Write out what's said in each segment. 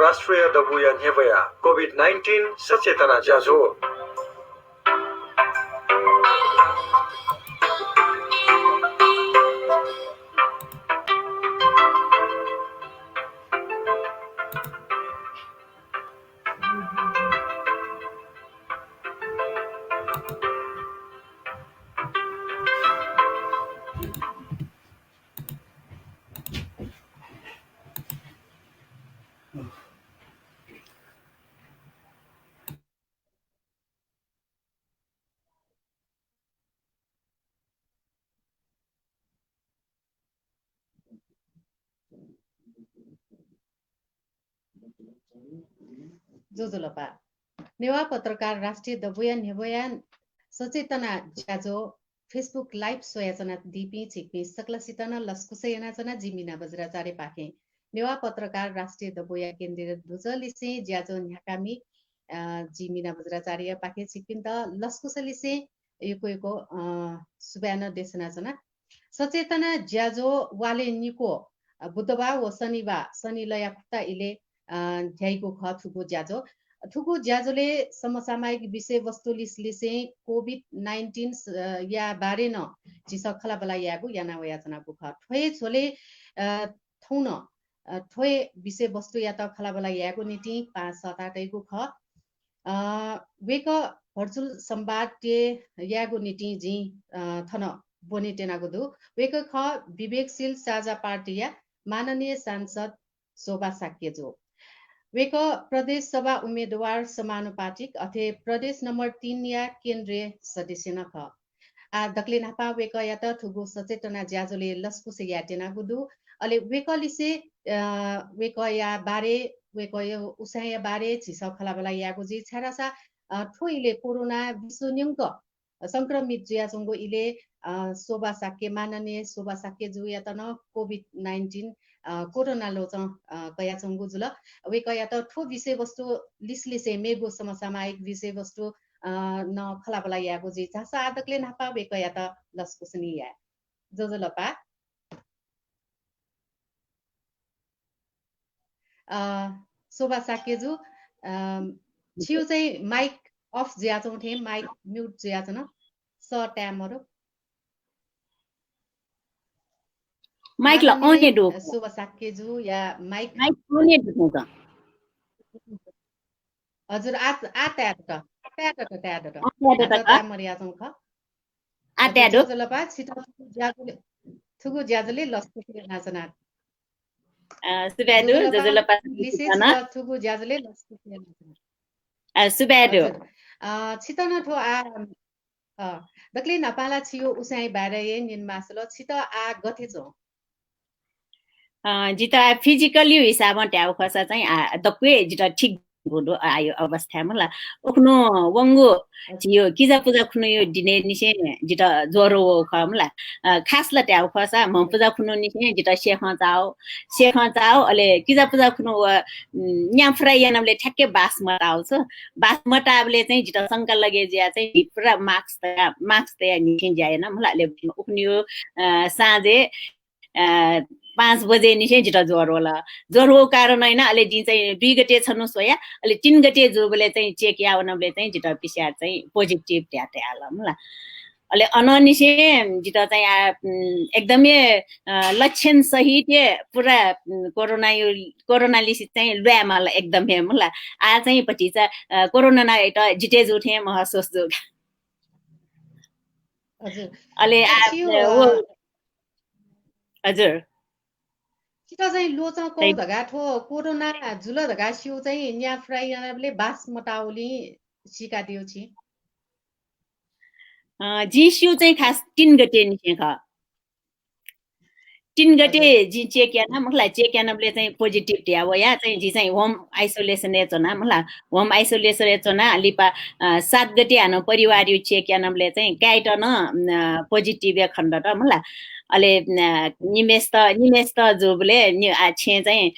Rastriya Dabu ya Newa COVID-19 सचेतना जाजो जोजोलपा नेवा पत्रकार राष्ट्रिय दबुयान हेबयान सचेतना ज्याजो फेसबुक लाइभ सोयाचना दिपी छिक्पी सकलसितना लस्कुसयनाचना जिमिना बज्राचारे पाखे नेवा पत्रकार राष्ट्रिय दबुया केन्द्रीय दुजलिसे ज्याजो न्याकामी जिमिना बज्राचार्य पाखे छिक्पिन त लस्कुसलिसे युको सुब्यान देशनाचना सचेतना ज्याजो वाले निको बुधबार व शनिबार शनिलया खुट्टा इले झ्याइको ख थुको ज्याजो थुको ज्याजोले समसामयिक विषय वस्तु लिसलिसे कोभिड-19 या बारे न जिस खला बला यागु याना वयाचना को ख ठोए छोले थौन ठोए विषय वस्तु या त खला बला यागु नीति 5-7 को ख वेक भर्चुअल संवाद के यागु नीति जी थन बोनी टेनागु दु वेक ख विवेकशील साझा पार्टी या माननीय सांसद शोभा साक्यजो वेक प्रदेश सभा उम्मेदवार समानुपातिक अथे प्रदेश नम्बर 3 या केन्द्रीय सदस्य न ख आ दक्ले नापा वेक या त थुगु सचेतना ज्याजोले लस्कुसे याटेना गुदु अले वेकलिसे वेक या बारे वेक यो उसाय बारे छिस खलाबला यागु जी छरासा ठोइले कोरोना विश्वन्यंक संक्रमित ज्याजोंगो इले शोभा साक्य माननीय शोभा साक्य जु या त न कोभिड-19 कोरोना लोच कया चंगु जुल वे कया त ठो विषय वस्तु लिसलिसे मेगो समसामयिक विषय वस्तु न खलाबला यागो जी छासा आदकले नापा वे कया त लस्कुसनी या जोजलपा शोभा साक्यजु छिउ चाहिँ माइक अफ ज्याचौ थे माइक म्युट ज्याचन स ट्यामरो माइक ल ऑन हे दो शोभा साक्यजु या माइक ऑन हे दो त हजुर आ ट्याट मरियाचौ ख आ ट्याट जोजलपा छिटो थुगु ज्याजले लस्कुसे नाचना सुब्याडु जोजलपा लिसे थुगु ज्याजले लस्कुसे नाचना सुब्याडु छिटन ठो आ दक्ले नपाला छियो उसाइ बारे निन मासलो छिटो आ गथेछौ जिता फिजिकली हिसाबमा ट्याउ खसा चाहिँ दक्वे जिता ठीक गोडो आयो अवस्था मला उखनो वंगो जियो किजा पूजा खुनो यो दिने निसे जिता ज्वरो खमला खास ल ट्याउ खसा म पूजा खुनो निसे जिता शेख चाओ अले किजा पूजा खुनो न्या फ्राई यानले ठ्याक्के बास मटाउँछ बास मटाबले चाहिँ जिता शंका लगे ज्या चाहिँ पुरा मार्क्स तया निसे जाएन मला ले उखनियो साँझे 5 बजे निसे जिता ज्वरो कारण हैन अले दिन चाहिँ 2 गते छनु सोया अले 3 गते जोबले चाहिँ चेक यावनले चाहिँ जिता पीसीआर चाहिँ पोजिटिभ ट्याटे आलमला अले अननिसे जिता चाहिँ एकदमै लक्षण सहित पुरा कोरोना लिसि चाहिँ ल्यामाल एकदमै मला आ चाहिँ पछि चाहिँ कोरोना ना एटा जिते जुथे महसुस जो हजुर अले हजुर छिटो चाहिँ लोचको धगा ठो कोरोना जुल धगा सिउ चाहिँ न्या फ्राइले बास मटाउली सिका दियो छि जी सिउ चाहिँ खास 3 गते निसे ख 3 गते जी चेक याना मलाई चेक यानले चाहिँ पोजिटिभ दिया व या चाहिँ जी चाहिँ होम आइसोलेसन एचना मलाई होम आइसोलेसन एचना लिपा 7 गते हानो परिवार यो चेक यानले चाहिँ काइटन पोजिटिभ खण्ड त मलाई अले निमेस त जोबले छे चाहिँ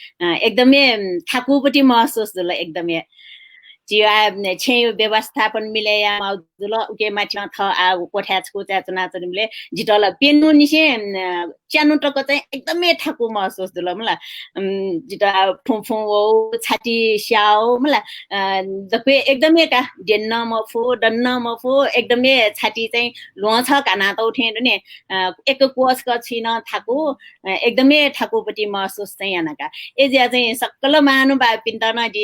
एकदमै थाकुपटी महसुस जुल एकदमै जिया छे व्यवस्थापन मिलेया माउजुल उके माथि थ आ कोठ्याचको चाचना चनिले जिटल पेन्नु निसे च्यानु टक चाहिँ एकदमै ठाकु महसुस दुल मला जिटा फुफु ओ छाती स्याउ मला दपे एकदमै का डेन्न मफो डन्न मफो एकदमै छाती चाहिँ लो छ काना त उठे नि एक कोस क छिन थाकु एकदमै ठाकुपट्टि महसुस चाहिँ यानाका एजिया चाहिँ सक्कल मानु बा पिन्टन दि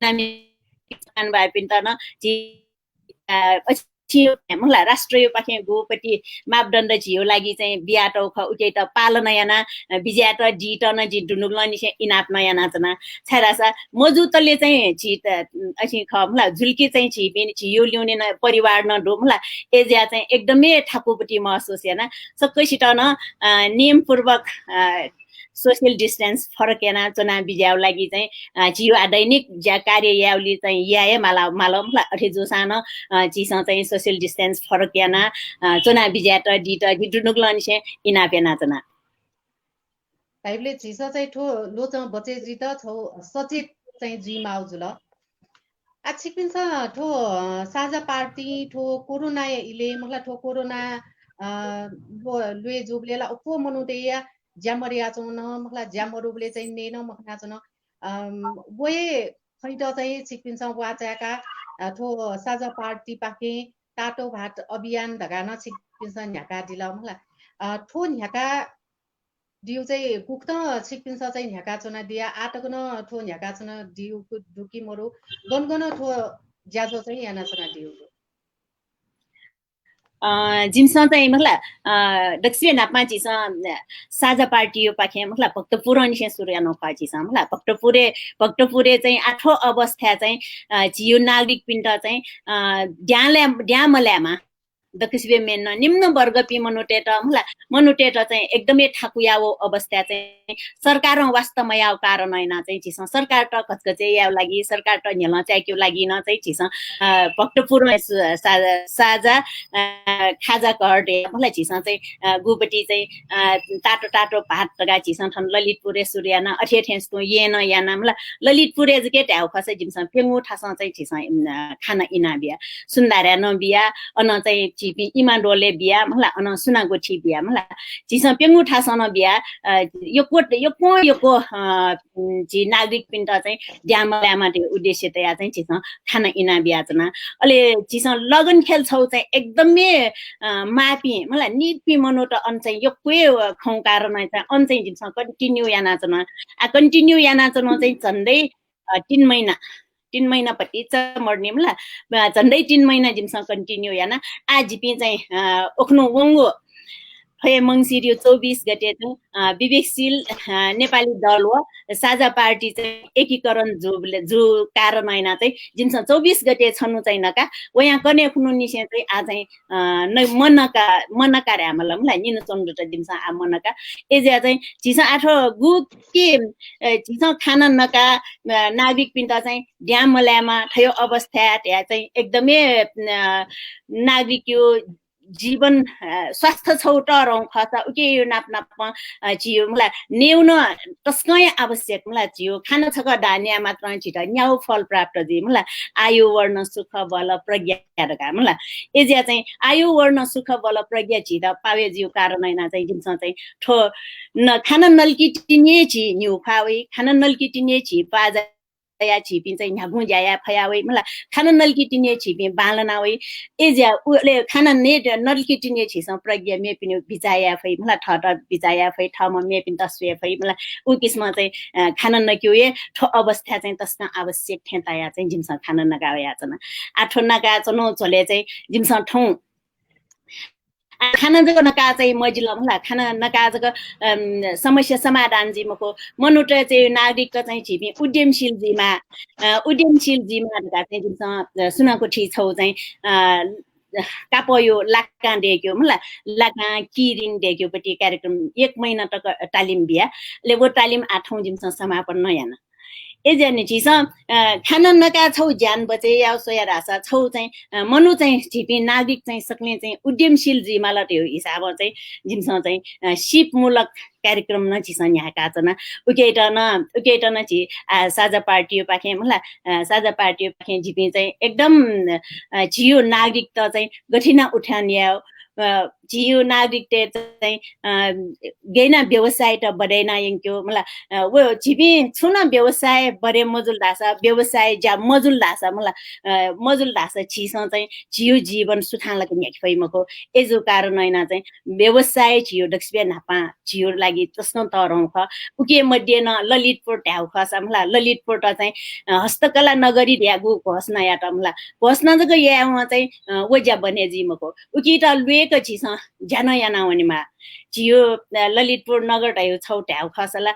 नामी कान बा पिन्टन जी मलाई राष्ट्रिय पाखे गोपट्टि मापदण्ड जियो लागि चाहिँ बियाटौ ख उके त पालन याना बिज्याट जिट न जि दुनुल निसे इनाप न याना जना छरासा मजुतले चाहिँ जित अछि ख मलाई झुल्की चाहिँ छिबिन छियो ल्याउने न परिवार न डो मलाई एजिया चाहिँ एकदमै ठाकुपट्टि महसुस याना सक्कैसित न नियमपूर्वक सोशल डिस्टेन्स फरक याना चना बिज्याउ लागि चाहिँ जियो दैनिक ज्या कार्य याउली चाहिँ याए माला मालम अठे जो सानो चिसा चाहिँ सोशल डिस्टेन्स फरक याना चना बिज्याट डिट डिडुनुक लनिसे इना पेना चना टाइपले चिसा चाहिँ ठो लोच बचे जित छौ सचेत चाहिँ जी माउजुल आछिपिन्छ ठो साझा पार्टी ठो कोरोना इले मलाई ठो कोरोना लुए जुबलेला उपो मनुदेया ज्यामरिया चौन मखला ज्यामरुबले चाहिँ नेन मखना चन वये खैट चाहिँ छिपिन्छ वाचाका ठो साझा पार्टी पाके टाटो भाट अभियान धगान छिपिन्छ न्याका दिला मखला ठो न्याका दिउ चाहिँ पुक्त छिपिन्छ चाहिँ न्याका चना दिया आटकन ठो न्याका चना दिउ दुकी मरु गनगन ठो ज्याजो चाहिँ याना चना दिउ जिमसा चाहिँ मला दक्षिण नापमा चिसा साझा पार्टी यो पाखे मला फक्त पुरानिसे सूर्य नखा चिसा मला फक्त पुरे चाहिँ आठो अवस्था चाहिँ जियो नागरिक पिण्ड चाहिँ ड्यामल्यामा दक्षिण मेन निम्न वर्ग पि मनुटेट मला मनुटेट चाहिँ एकदमै ठाकुयाओ अवस्था चाहिँ सरकार वास्तवमा याव कारण हैन चाहिँ चिसा सरकार त खचखचे याव लागि सरकार त नेल चाक्यो लागि न चाहिँ चिसा भक्तपुर साझा खाजा कर्ड मलाई चिसा चाहिँ गुपटी चाहिँ टाटो टाटो भात तगा चिसा थन ललितपुरे सूर्याना अठेठेस्तो येन याना मलाई ललितपुरे के ट्याउ खसे जिमसा पेंगु ठासा चाहिँ चिसा खाना इना बिया सुन्दार्या न बिया अन चाहिँ चिपी इमान्डोले बिया मलाई अन सुनागोठी बिया मलाई चिसा पेंगु ठासा न बिया यो जी नागरिक पिण्ड चाहिँ ड्यामल्यामा उद्देश्य तया चाहिँ चिसा खाना इना बिया जना अले चिसा लगन खेल छौ चाहिँ एकदमै मापी मलाई निपी मनोट अन चाहिँ यो कोही खौ कारण चाहिँ अन चाहिँ जिमसँग कन्टिन्यू याना चना कन्टिन्यू याना चना चाहिँ झन्डै 3 महिनापट्टि चाहिँ मर्ने मलाई झन्डै 3 महिना जिमसँग कन्टिन्यू याना आजिपी चाहिँ ओख्नु वङ्गो फे मंसिर 24 गते चाहिँ विवेकशील नेपाली दल हो साझा पार्टी चाहिँ एकीकरण जो कारण हैन चाहिँ जिमसँग 24 गते छनु चाहिँ नका वया कने खुनु निसे चाहिँ आ चाहिँ मनका हामीलाई मलाई निनु चन्द्र दिन्छ आ मनका एजिया चाहिँ चिसा आठो गु के चिसा खाना नका नागरिक पिण्ड चाहिँ ड्यामल्यामा थयो अवस्था त्यहाँ चाहिँ एकदमै नागरिक यो जीवन स्वास्थ्य छौट रौ खसा उके यो नापनापमा चियो मलाई नेउन तस्कै आवश्यक मलाई चियो खाना छक धान्या मात्र छिटा न्याउ फल प्राप्त दि मलाई आयु वर्ण सुख बल प्रज्ञा रका मलाई एजिया चाहिँ आयु वर्ण सुख बल प्रज्ञा छिटा पावे जिउ कारण हैन चाहिँ जिमसा चाहिँ ठो खाना नल्की टिने छि न्यु खावे खाना नल्की टिने छि पाजा या छिपिन चाहिँ न्यागु ज्याया फयावे मलाई खाना नल्किटिने छिपि बालनावे एज्या उले खाना ने नल्किटिने छिस प्रज्ञा मेपिन बिचाया फै मलाई ठट बिचाया फै ठम मेपिन तस्वे फै मलाई उ किस्म चाहिँ खाना नक्युए ठो अवस्था चाहिँ तस्ना आवश्यक ठेताया चाहिँ जिमसा खाना नगाया जना आठो नगा चनो चले चाहिँ जिमसा ठौ खाना जग नका चाहिँ मजिल मलाई खाना नका जग समस्या समाधान जिमको मनुट चाहिँ नागरिक चाहिँ छिपि उद्यमशील जिमा चाहिँ जिमसँग सुनाको ठी छौ चाहिँ कापयो लाक्का देख्यो मलाई लाक्का किरिङ देख्योपट्टि कार्यक्रम 1 महिना तक तालिम बिया ले वो तालिम 8औं जिमसँग समापन नयाना एजने चिस खान नका छौ ज्यान बचे या सोया रासा छौ चाहिँ मनु चाहिँ छिपी नागरिक चाहिँ सक्ने चाहिँ उद्यमशील जिमाला त्यो हिसाब चाहिँ जिमसँग चाहिँ सिपमूलक कार्यक्रम न चिस यहाँ काचना उकेटन छि साझा पार्टी पाखे मलाई साझा पार्टी पाखे जिपी चाहिँ एकदम छियो नागरिकता चाहिँ गठिना उठानिया जियो नागरिक चाहिँ गैना व्यवसाय त बढेना यंक्यो मलाई वो छिपी छुना व्यवसाय बढे मजुल दासा व्यवसाय जा मजुल दासा मलाई मजुल दासा छिस चाहिँ जियो जीवन सुठानला पनि फैमको एजो कारण हैन चाहिँ व्यवसाय जियो दक्षिण नापा जियो लागि तस्नो तरौख उके मध्ये न ललितपुर ट्याउ खसा मलाई ललितपुर त चाहिँ हस्तकला नगरी ध्यागु घोषणा या त मलाई घोषणा जको या चाहिँ वज्या बने जिमको उकी त लुएको छिस जान याना वनिमा जियो ललितपुर नगर टायो छौ ट्याउ खसला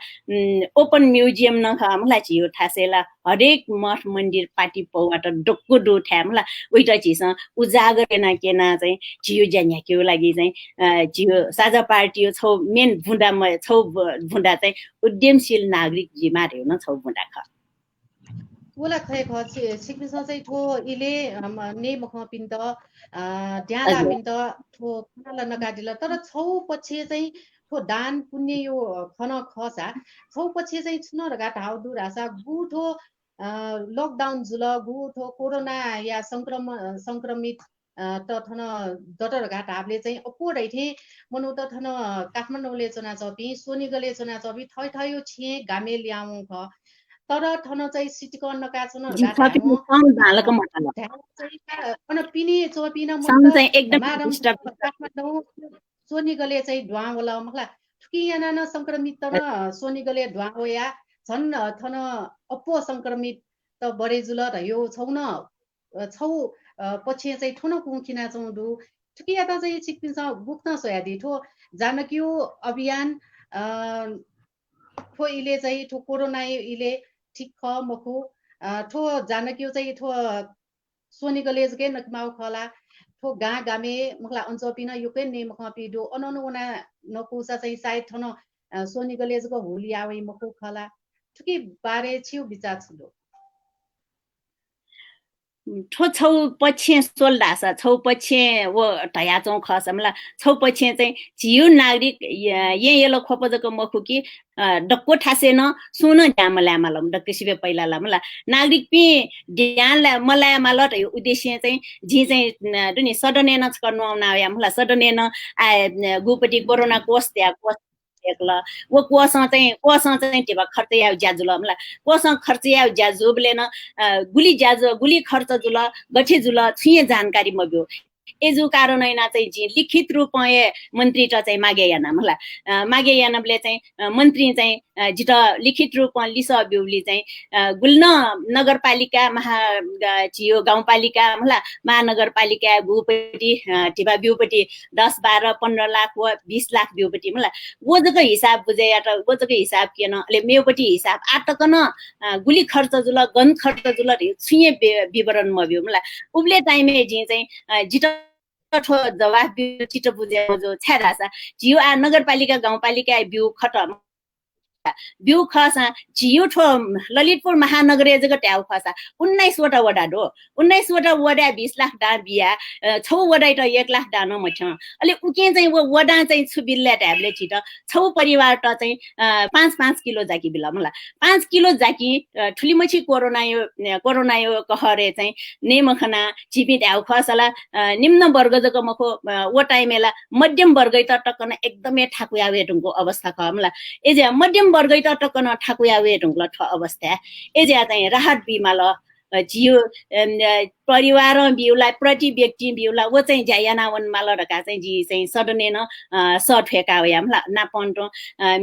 ओपन म्युजियम न मलाई जियो थासेला हरेक मठ मन्दिर पार्टी पौबाट डोक्कु डो ठ्यामला उइटा छिस उजागर केना चाहिँ जियो ज्यान्याक्यो लागि चाहिँ जियो साझा पार्टी छौ मेन भुण्डा छौ भुण्डा चाहिँ उद्यमशील नागरिक जिमा हेर्न छौ भुण्डा ख ओला खै ख सिक्मिस चाहिँ ठो इले ने मख पिन्त ड्याला पिन्त ठो खनाला नगादिला तर छौ पछि चाहिँ ठो दान पुण्य यो खन खसा छौ पछि चाहिँ छुन रगा ढाउ दु रासा गुठो लकडाउन जुल गुठो कोरोना या संक्रमित त थन डटर घाट हाबले चाहिँ अप्पो रैथे मनु त थन काठमाडौँले चना चपी सोनिगले चना चपी थै थयो छिए गामे ल्याउ ख तर थन चाहिँ सिटीको नकाचन पिने चोपिन काठमाडौँ सोनिगले चाहिँ ढुवा होला मलाई ठुकी याना न संक्रमित तर सोनिगले ढुवा होया झन् थन अप्पो संक्रमित त बढेजुल र यो छौ न छौ पछि चाहिँ ठुनो कुखिना चौडु ठुकी याता चाहिँ सिक्किन्छ बुक्न सोयादी ठो जानकीयो अभियान ठो इले चाहिँ ठो कोरोना इले ठीक ख मखु ठो जानकीयो चाहिँ ठो सोनी कलेज के नकमाउ खला ठो गा गामे मखला अञ्चपिन युके ने मख पिडो अननुना नकुसा चाहिँ सायद थन सोनी कलेज को होली आवे मखु खला ठुकी बारे छिउ विचार छुलो ठो छौ पछि सोल दासा छौ पछि वो टया चौ खसमला छौ पछि चाहिँ जियो नागरिक येलो खोपजको मखु कि डक्को ठासेन सुन जामलामलम डक्केसिबे पहिला लामला नागरिक पि ध्यानला मलायामल र उद्देश्य चाहिँ जी चाहिँ दुनी सडनेन गर्नु आउना यामला सडनेन गुपटी कोरोना कोष त्या कोष एकला वो कोष चाहिँ टिबा खर्च या ज्याजुल हमला कोष खर्च या ज्याजुबले न गुली खर्च जुल गठे जुल छिए जानकारी मग्यो एजु कारण हैन चाहिँ जी लिखित रूपमा मन्त्री त चाहिँ मागे याना मला मागे यानाले चाहिँ मन्त्री चाहिँ जित लिखित रूपमा लिस बिउली चाहिँ गुल्न नगरपालिका जियो गाउँपालिका मला महानगरपालिका गुपटी टिबा बिउपटी 10 12 15 लाख व 20 लाख बिउपटी मला वजको हिसाब बुझे या त वजको हिसाब केन ले मेउपटी हिसाब आटकन गुली खर्च जुल गन खर्च जुल छिए विवरण मब्यो मला उबले टाइमले जी चाहिँ जित जवाफ छिटो बुझे जो छ्यारासा जियो आ नगरपालिका गाउँपालिका बिउ खटम बिउ खसा जियो ठो ललितपुर महानगर जगह ट्याउ खसा 19 वटा वडा दो 19 वटा वडा 20 लाख डा बिया 6 वडा त 1 लाख डा न मछ अलि उके चाहिँ वडा चाहिँ छुबिल्ला ट्याबले छिट 6 परिवार त चाहिँ 5 किलो जाकी बिला मला 5 किलो जाकी ठुली मछि कोरोना यो कहरे चाहिँ नेमखना छिपि ट्याउ खसला निम्न वर्ग जको मखो वो टाइमेला मध्यम वर्ग त टक्कन एकदमै ठाकुया वेटुङको अवस्था ख मला एजे मध्यम वर्ग त टक्कन ठाकुया वेटुङला ठ अवस्था एजे चाहिँ राहत बिमा ल जियो परिवार बिउलाई प्रति व्यक्ति बिउला वो चाहिँ ज्यायानावन माल रका चाहिँ जी चाहिँ सडनेन सठेका हो यामला नापन्टो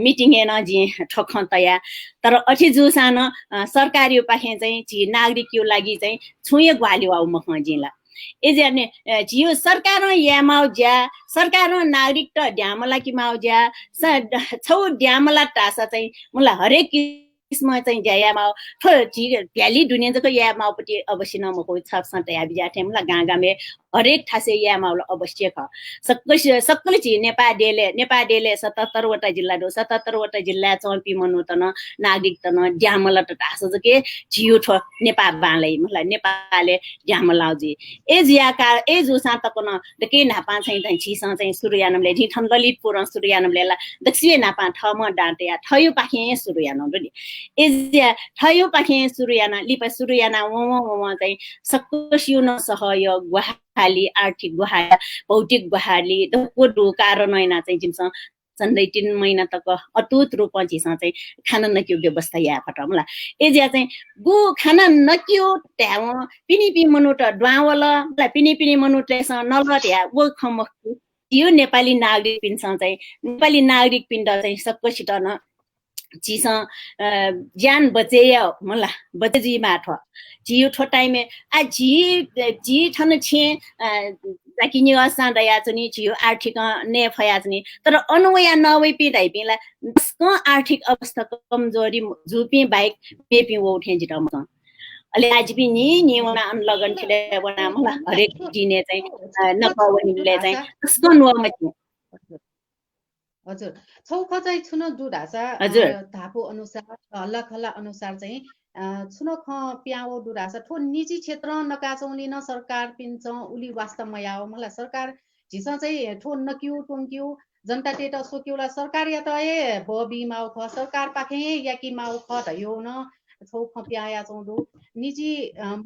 मिटिङ हेन जी ठख तया तर अझै जुसान सरकारी पाखे चाहिँ जी नागरिकको लागि चाहिँ छुए ग्वाल्यो आउ मख जिला एजने जियो सरकार यामाउ ज्या सरकार नागरिक त ड्यामला कि माउ ज्या छौ ड्यामला टासा चाहिँ मुला हरेक किस्म चाहिँ ज्यायामा भ्याली दुनिया जको यामापट्टि अवश्य नमको छ सट या बिजाथे मलाई गागामे हरेक ठासे यामाउल अवश्य ख सक्कल छि नेपाडेले 77 वटा जिल्ला दो 77 वटा जिल्ला चौपी मनुतन नागरिक तन ड्यामल त ठासो जके जियो छ नेपाल बालै मलाई नेपालले ड्यामलाउजी ए जुसा तकन दके नापा चाहिँ छिसा चाहिँ सुरयानमले झिठन ललितपुर सुरयानमले दक्षिण नापा ठम डाँटे ठयो पाखे सुरयान नि एजिया ठयो पाखे सुरयाना लिपा सुरयाना व चाहिँ सक्कसियो न सहयोग गुहाली आर्थिक गुहाली भौतिक गुहाली दको कारण हैन चाहिँ जिमसँग सन्दै 3 महिना तक अटुट रूपमा झिसा चाहिँ खाना नकियो व्यवस्था या फटमला एजिया चाहिँ गु खाना नकियो ट्याव पिनी मनुट ड्वावला पिनी मनुटलेस नलगत या वो खम यो नेपाली नागरिक पिनसँग चाहिँ नेपाली नागरिक पिण्ड चाहिँ सक्कसित न जिसा ज्यान बचेया मला बचेजी माठ जियो ठोटाइमे आ जी ठन छे जाकिनि असान्दया चनि जियो आर्थिक ने फया चनि तर अनुया नवै पिदाइ पिला त्यसको आर्थिक अवस्था कमजोरी जुपी बाइक पेपी वो उठे जिटम अले आज पनि निवना अनलगन थिले बना मला हरेक दिने चाहिँ नपावनीले चाहिँ त्यसको नुवामा हजुर छौख चाहिँ छुन दुरासा धापो अनुसार हल्लाखल्ला अनुसार चाहिँ छुन ख प्याओ दुरासा ठो निजी क्षेत्र नकाचौली न सरकार पिन्छ उली वास्तवमा याओ मलाई सरकार झिसा चाहिँ ठो नक्यु टोङ्क्यु जनता टेट सोक्युला सरकार या त ए बबी माउ ख सरकार पाखे या कि माउ ख त यो न छौख प्याया चौदो निजी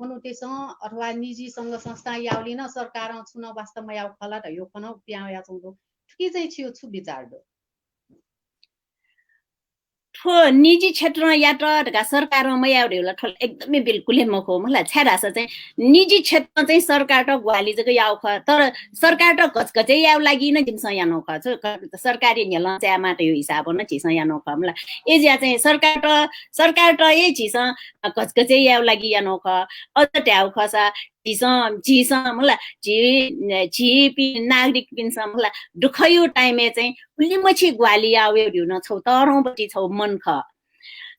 मनुटेसँग अथवा निजी संघ संस्था याउली न सरकार छुन वास्तवमा याउ खला त यो खन प्याया चौदो के चाहिँ छियो छु विचार दो निजी क्षेत्र या त सरकारमा याउडेला ठल एकदमै बिल्कुलै मखो मलाई छ्यारासा चाहिँ निजी क्षेत्र चाहिँ सरकार त ग्वाली जको याउ ख तर सरकार त कचकचै याउ लागि न जिमस या नख छ सरकारी नेल च्या माटे यो हिसाब न छिस या नख मलाई एजिया चाहिँ सरकार त ए छिस कचकचै याउ लागि या नख अझ ट्याउ खसा जिस मलाई जी नागरिक पिन्छ मलाई दुखयो टाइमे चाहिँ उली मछि ग्वाली आवे दिउन छौ तरौपट्टि छौ मन ख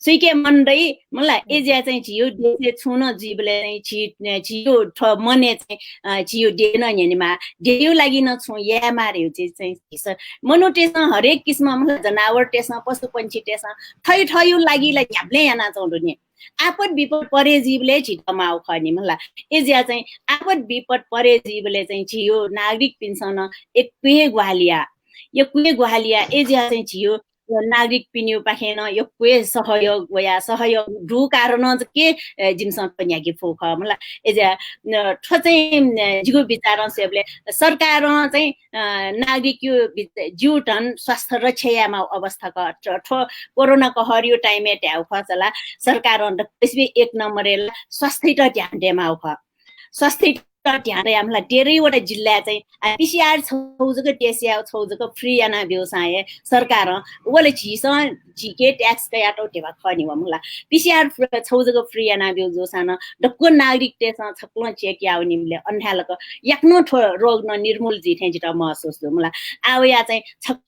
सुइके मनदै मलाई एजिया चाहिँ जियो देसे छुन जीवले चाहिँ जियो ठ मने चाहिँ जियो देन यनिमा देयो लागि न छु या मार्यो चाहिँ मनोटेस हरेक किसिम मलाई जनावर टेस पशु पंक्षी टेस ठयो लागि ला झ्याप्ले याना चौडो नि आपद विपद परे जीवले छिटमाउ खनि मलाई एजिया चाहिँ आपद विपद परे जीवले चाहिँ जियो नागरिक पिन्सन एक कुए ग्वालिया एजिया चाहिँ जियो नागरिक पिन्यो पाखेन यो कुए सहयोग या सहयोग दु कारण के जिमसँग पनि याकी फोख मलाई एजिया ठ चाहिँ जिगो विचार सेबले सरकार चाहिँ नागरिक यो जुटन स्वास्थ्य रक्षामा अवस्थाको ठो कोरोनाको हरियो टाइममा ट्याउ खचला सरकार त्यसै एक नम्बरले स्वास्थ्य त ध्यान देमाउ ख स्वास्थ्य ध्यान हामीलाई धेरैवटा जिल्ला चाहिँ पिसिआर छौजको टेसिया छौजको फ्री याना व्यवसाय सरकार ओले झिके ट्याक्स कयाटो टेवा खनि मलाई पिसिआर छौजको फ्री याना व्यवसाय डक्को नागरिक टेसा छक्लो चेक याउ निमले अन्हालको याक्नो रोग न निर्मूल जिथे जिटा महसुस दो मलाई आउया चाहिँ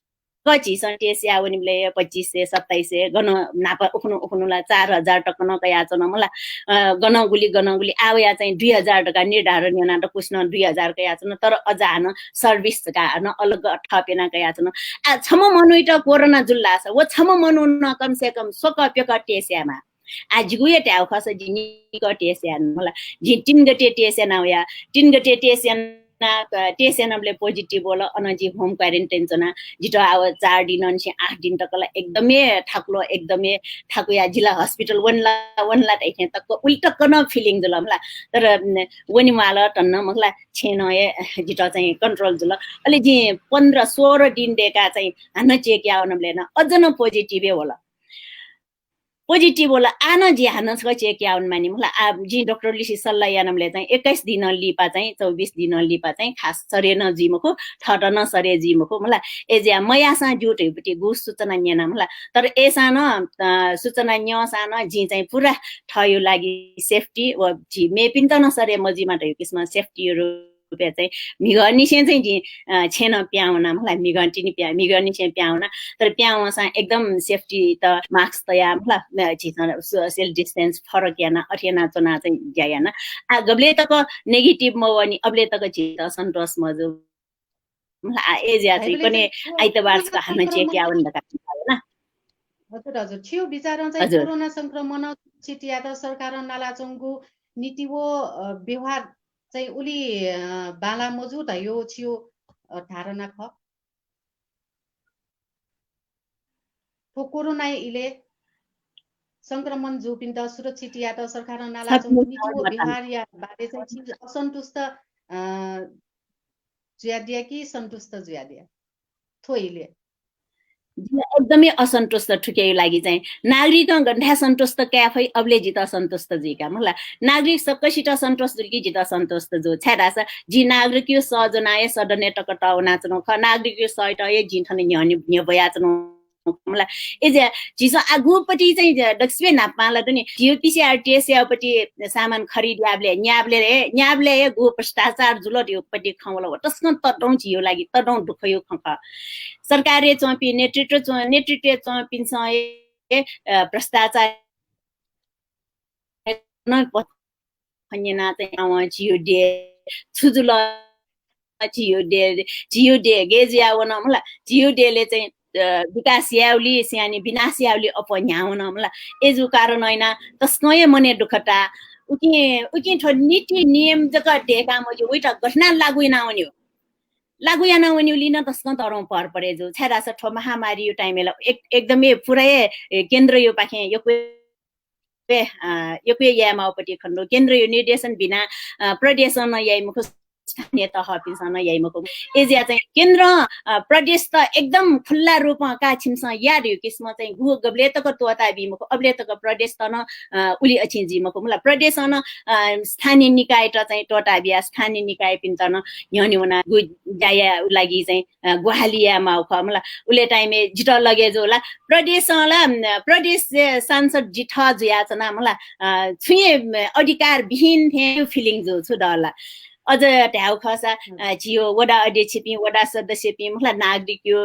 कची टेसिया उनीले 2500 2700 गन नाप उखनुला 4000 टका न कया छ न मलाई गनगुली आउया चाहिँ 2000 टका निर्धारण याना त कुस्न 2000 कया छ न तर अजान सर्भिस का न अलग ठपेना कया छ न आ छम मनुइट कोरोना जुल्ला छ वो छम मनु न कम से कम सोकप्यक टेसियामा आज गुए ट्याउ खस जिनी क टेसिया मलाई जि 3 गते टेसिया नया 3 गते टेसिया टेसेनमले पोजिटिभ होला अनजी होम क्वारेन्टाइन जना जितो आव 4 दिन अनि 8 दिन तकला एकदमै ठाकुया जिल्ला हस्पिटल वनला तैथे तक उल्टक न फिलिङ जुल मला तर वनि माला टन्न मखला छेनए जितो चाहिँ कन्ट्रोल जुल अलि जि 15 16 दिन डेका चाहिँ हान चेक याउनमले न अझ न पोजिटिभ होला आना जी हान छ चेक याउन मानि मलाई जी डाक्टर लिसी सल्लाह यानमले चाहिँ 21 दिन लिपा चाहिँ 24 दिन लिपा चाहिँ खास सरेन जिमको ठटन सरे जिमको मलाई एजिया मयासा जुटेपटी गु सूचना न्याना मलाई तर एसा न सूचना न्यासा जी चाहिँ पुरा ठयो लागि सेफ्टी व जी मेपिन त नसरे मजीमा त यो किस्म सेफ्टीहरु रुपैयाँ चाहिँ मिगर्निसे चाहिँ जि छेन प्याउन मलाई मिगन्टिनी मिगर्निसे प्याउन तर प्याउसा एकदम सेफ्टी त मास्क त या मलाई छिसन सोशल डिस्टेन्स फरक याना अठेना चना चाहिँ ज्यायाना आ गबले तक नेगेटिभ मवनी अबले तक छित सन्तोष मजु मलाई एजिया चाहिँ पनि आइतबारको हान्न चेक यावन दका हैन हजुर हजुर छिउ विचार चाहिँ कोरोना संक्रमण छिटिया त सरकार नालाचंगु नीतिवो व्यवहार चाहिँ उली बाला मौजूद है यो छिउ धारणा ख तो कोरोना इले संक्रमण जो पिन त सुरक्षित या त सरकार नालाचंगु नीतिवो व्यवहार या बारे चाहिँ छिउ असन्तुष्ट ज्यादिया कि सन्तुष्ट ज्यादिया थोइले एकदमै असन्तुष्ट ठुक्याइ लागि चाहिँ नागरिक गण्ठा सन्तुष्ट क्याफै अबले जित असन्तुष्ट जिका मलाई नागरिक सबकसित सन्तुष्ट कि जित असन्तुष्ट जो छ्याडास जी नागरिक यो सजनाय सडने टकटाउ नाच्नु ख नागरिक यो सयट ए जिठने न्यानि न्याबयाच्नु मलाई एजे जिस आगुपट्टि चाहिँ दक्षिण नापमाला पनि जीपीसीआर टीएसआपट्टि सामान खरिद न्याबले गो भ्रष्टाचार जुलट योपट्टि खवला तस्कन तटौं जियो लागि तटौं दुख यो खख सरकारले चौपी नेतृत्व चौपिन्छ भ्रष्टाचार चाहिँ जियो डे छुजुल जियो डे गेजियावन मलाई जियो डेले चाहिँ विकास याउली स्यानी विनाश याउली अपन्याउन मलाई एजु कारण हैन तस्कय मने दुखटा उकी ठो नीति नियम जका ढेका मजु उइटा घटना लागु नाउन्यो लागु याना वनि लिन तस्कन तरौ पर परे जो छारास ठो महामारी यो टाइमला एकदमै पुरै केन्द्र यो पाखे यो यामापट्टि खण्डो केन्द्र यो निर्देशन बिना प्रदेशन याइमुख स्थानीय तह पिसन याइमुख एजिया चाहिँ केन्द्र प्रदेश त एकदम खुल्ला रूपमा का छिमस याद यो किस्म चाहिँ गु गबले तक तोता बिमुख अबले तक प्रदेश त न उली अछि जिमुख मुला प्रदेश न स्थानीय निकाय त चाहिँ टोटा बिया स्थानीय निकाय पिन्तन यनि वना गु जाया लागि चाहिँ गुहालिया माउख मुला उले टाइमे जिट लगे जोला प्रदेश सांसद जिठ जुयाचना मुला छुए अधिकार विहीन थे फिलिङ जो छु डला अझ ट्याउ खसा जियो वडा अध्यक्ष पि वडा सदस्य पि मलाई नागरिक यो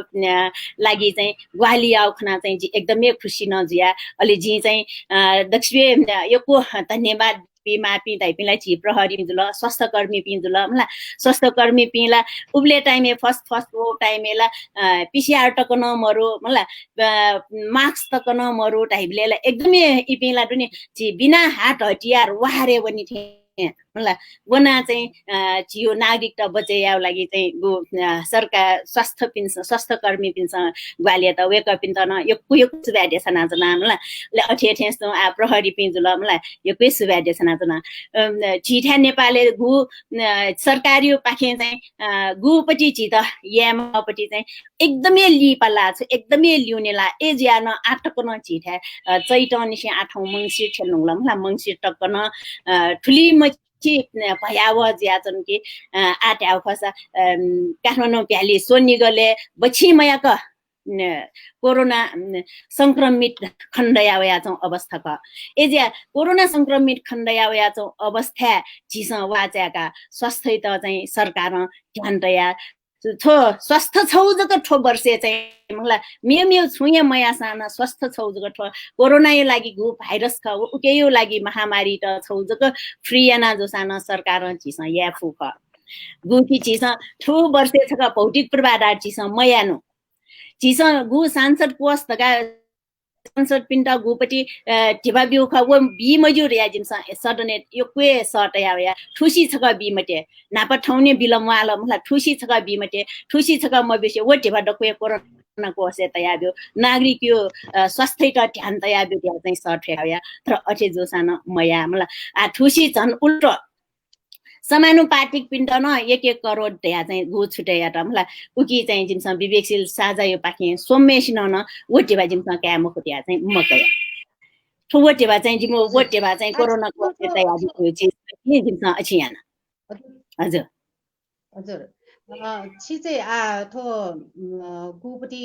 लागि चाहिँ गुहाली आउखना चाहिँ एकदमै खुसी नजिया अलि जी चाहिँ दक्षिण योको धन्यवाद पिमा पि दाइपिलाई छि प्रहरी पिजुल स्वास्थ्यकर्मी पिजुल मलाई स्वास्थ्यकर्मी पिला उब्ले टाइमे फर्स्ट वो टाइमेला पीसीआर टक न मरो मलाई मार्क्स टक न मरो टाइपले एकदमै इपिला पनि छि बिना हात हतियार वहारे बनि थे मलाई वना चाहिँ जियो नागरिक त बचाइयाउ लागि चाहिँ गो सरकार स्वास्थ्यकर्मी पिन्छ ग्वालिया त वेक पिन त न यो सुब्याडे सना जना मलाई अठे ठेस्तो आ प्रहरी पिजुल मलाई यो के सुब्याडे सना जना छिठा नेपालले गु सरकारी पाखे चाहिँ गुपट्टि छि त यामपट्टि चाहिँ एकदमै लिपाला छ एकदमै ल्युनेला एजिया न आटकन छिठा चैतनिसे आठौं मंसिर ठेल्नुला मलाई मंसिर टक्कन ठुली कि भयावह ज्याचन कि आट्याउ खसा काठमाडौँ प्याली सोनिगले बछि मयाक कोरोना संक्रमित खण्डयावयाचौं अवस्था क एजिया कोरोना संक्रमित खण्डयावयाचौं अवस्था झिस वाच्याका स्वास्थ्य त चाहिँ सरकार ध्यान तया थो स्वास्थ्य छौ जक ठो वर्षे चाहिँ मलाई मेउ छुए मया साना स्वास्थ्य छौ जक ठो कोरोना यो लागि गु भाइरस ख उके यो लागि महामारी त छौ जक फ्री याना जो साना सरकार छिस याफु ख गुकी छिस ठो वर्षे छका भौतिक पूर्वाधार छिस मयानु छिस गु सांसद पोस्ट तका सांसद पिन्टा गुपटी टिबा बिउ ख व बी मजुर या जिम सडने यो क्वे सटया या ठुसी छका बी मटे नाप ठाउने बिलमवाला मलाई ठुसी छका बी मटे ठुसी छका म बेसे व टिबा डक्वे कोरोना को से तयाब्यो नागरिक यो स्वास्थ्य त ध्यान तयाब्यो त्या चाहिँ सटया या तर अठे जोसान मया मलाई आ ठुसी झन उल्टो समानुपातिक पिण्ड न 1 करोड त्या चाहिँ गु छुट्या त मलाई उकी चाहिँ जिमसँग विवेकशील साझा यो पाखे सोमेसिन न वटेबा जिमसँग क्यामो खुट्या चाहिँ मकया ठो वटेबा चाहिँ जिमो वटेबा चाहिँ कोरोना को तयारी हो चाहिँ के जिमसँग अछि याना हजुर हजुर छि चाहिँ आ थो गुपटी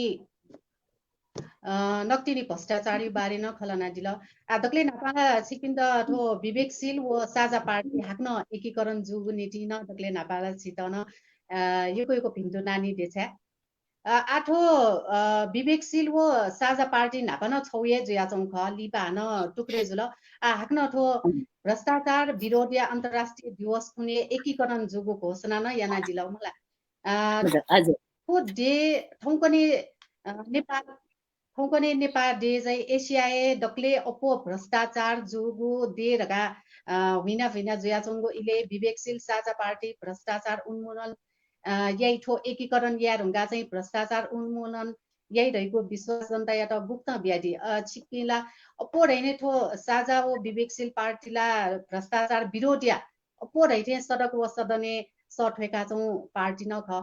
नक्तिनी भ्रष्टाचारी बारे न खलना दिल दक्ले नापाला सिकिन्द थो विवेकशील व साझा पार्टी हाक्न एकीकरण जुगु नीति न दक्ले नापाला सितन यो भिन्दु नानी देछा आठो विवेकशील व साझा पार्टी नापन छौये जुयाचौं ख लिपा न टुक्रे जुल हाक्न थो भ्रष्टाचार विरोधी अन्तर्राष्ट्रिय दिवस कुने एकीकरण जुगु घोषणा न याना जिल मला को डे थौकने नेपाल डे चाहिँ एसियाए दक्ले अपो भ्रष्टाचार जुगु दे रगा हुइना जुयाचौंगो इले विवेकशील साझा पार्टी भ्रष्टाचार उन्मूलन यही ठो एकीकरण या रुङ्गा चाहिँ भ्रष्टाचार उन्मूलन यही रहेको विश्वास जनता या त गुप्त ब्याधि छिकिला अपो रहिने ठो साझा हो विवेकशील पार्टीला भ्रष्टाचार विरोधिया अपो रहिथे सडक व सदने सठेका चाहिँ पार्टी न ख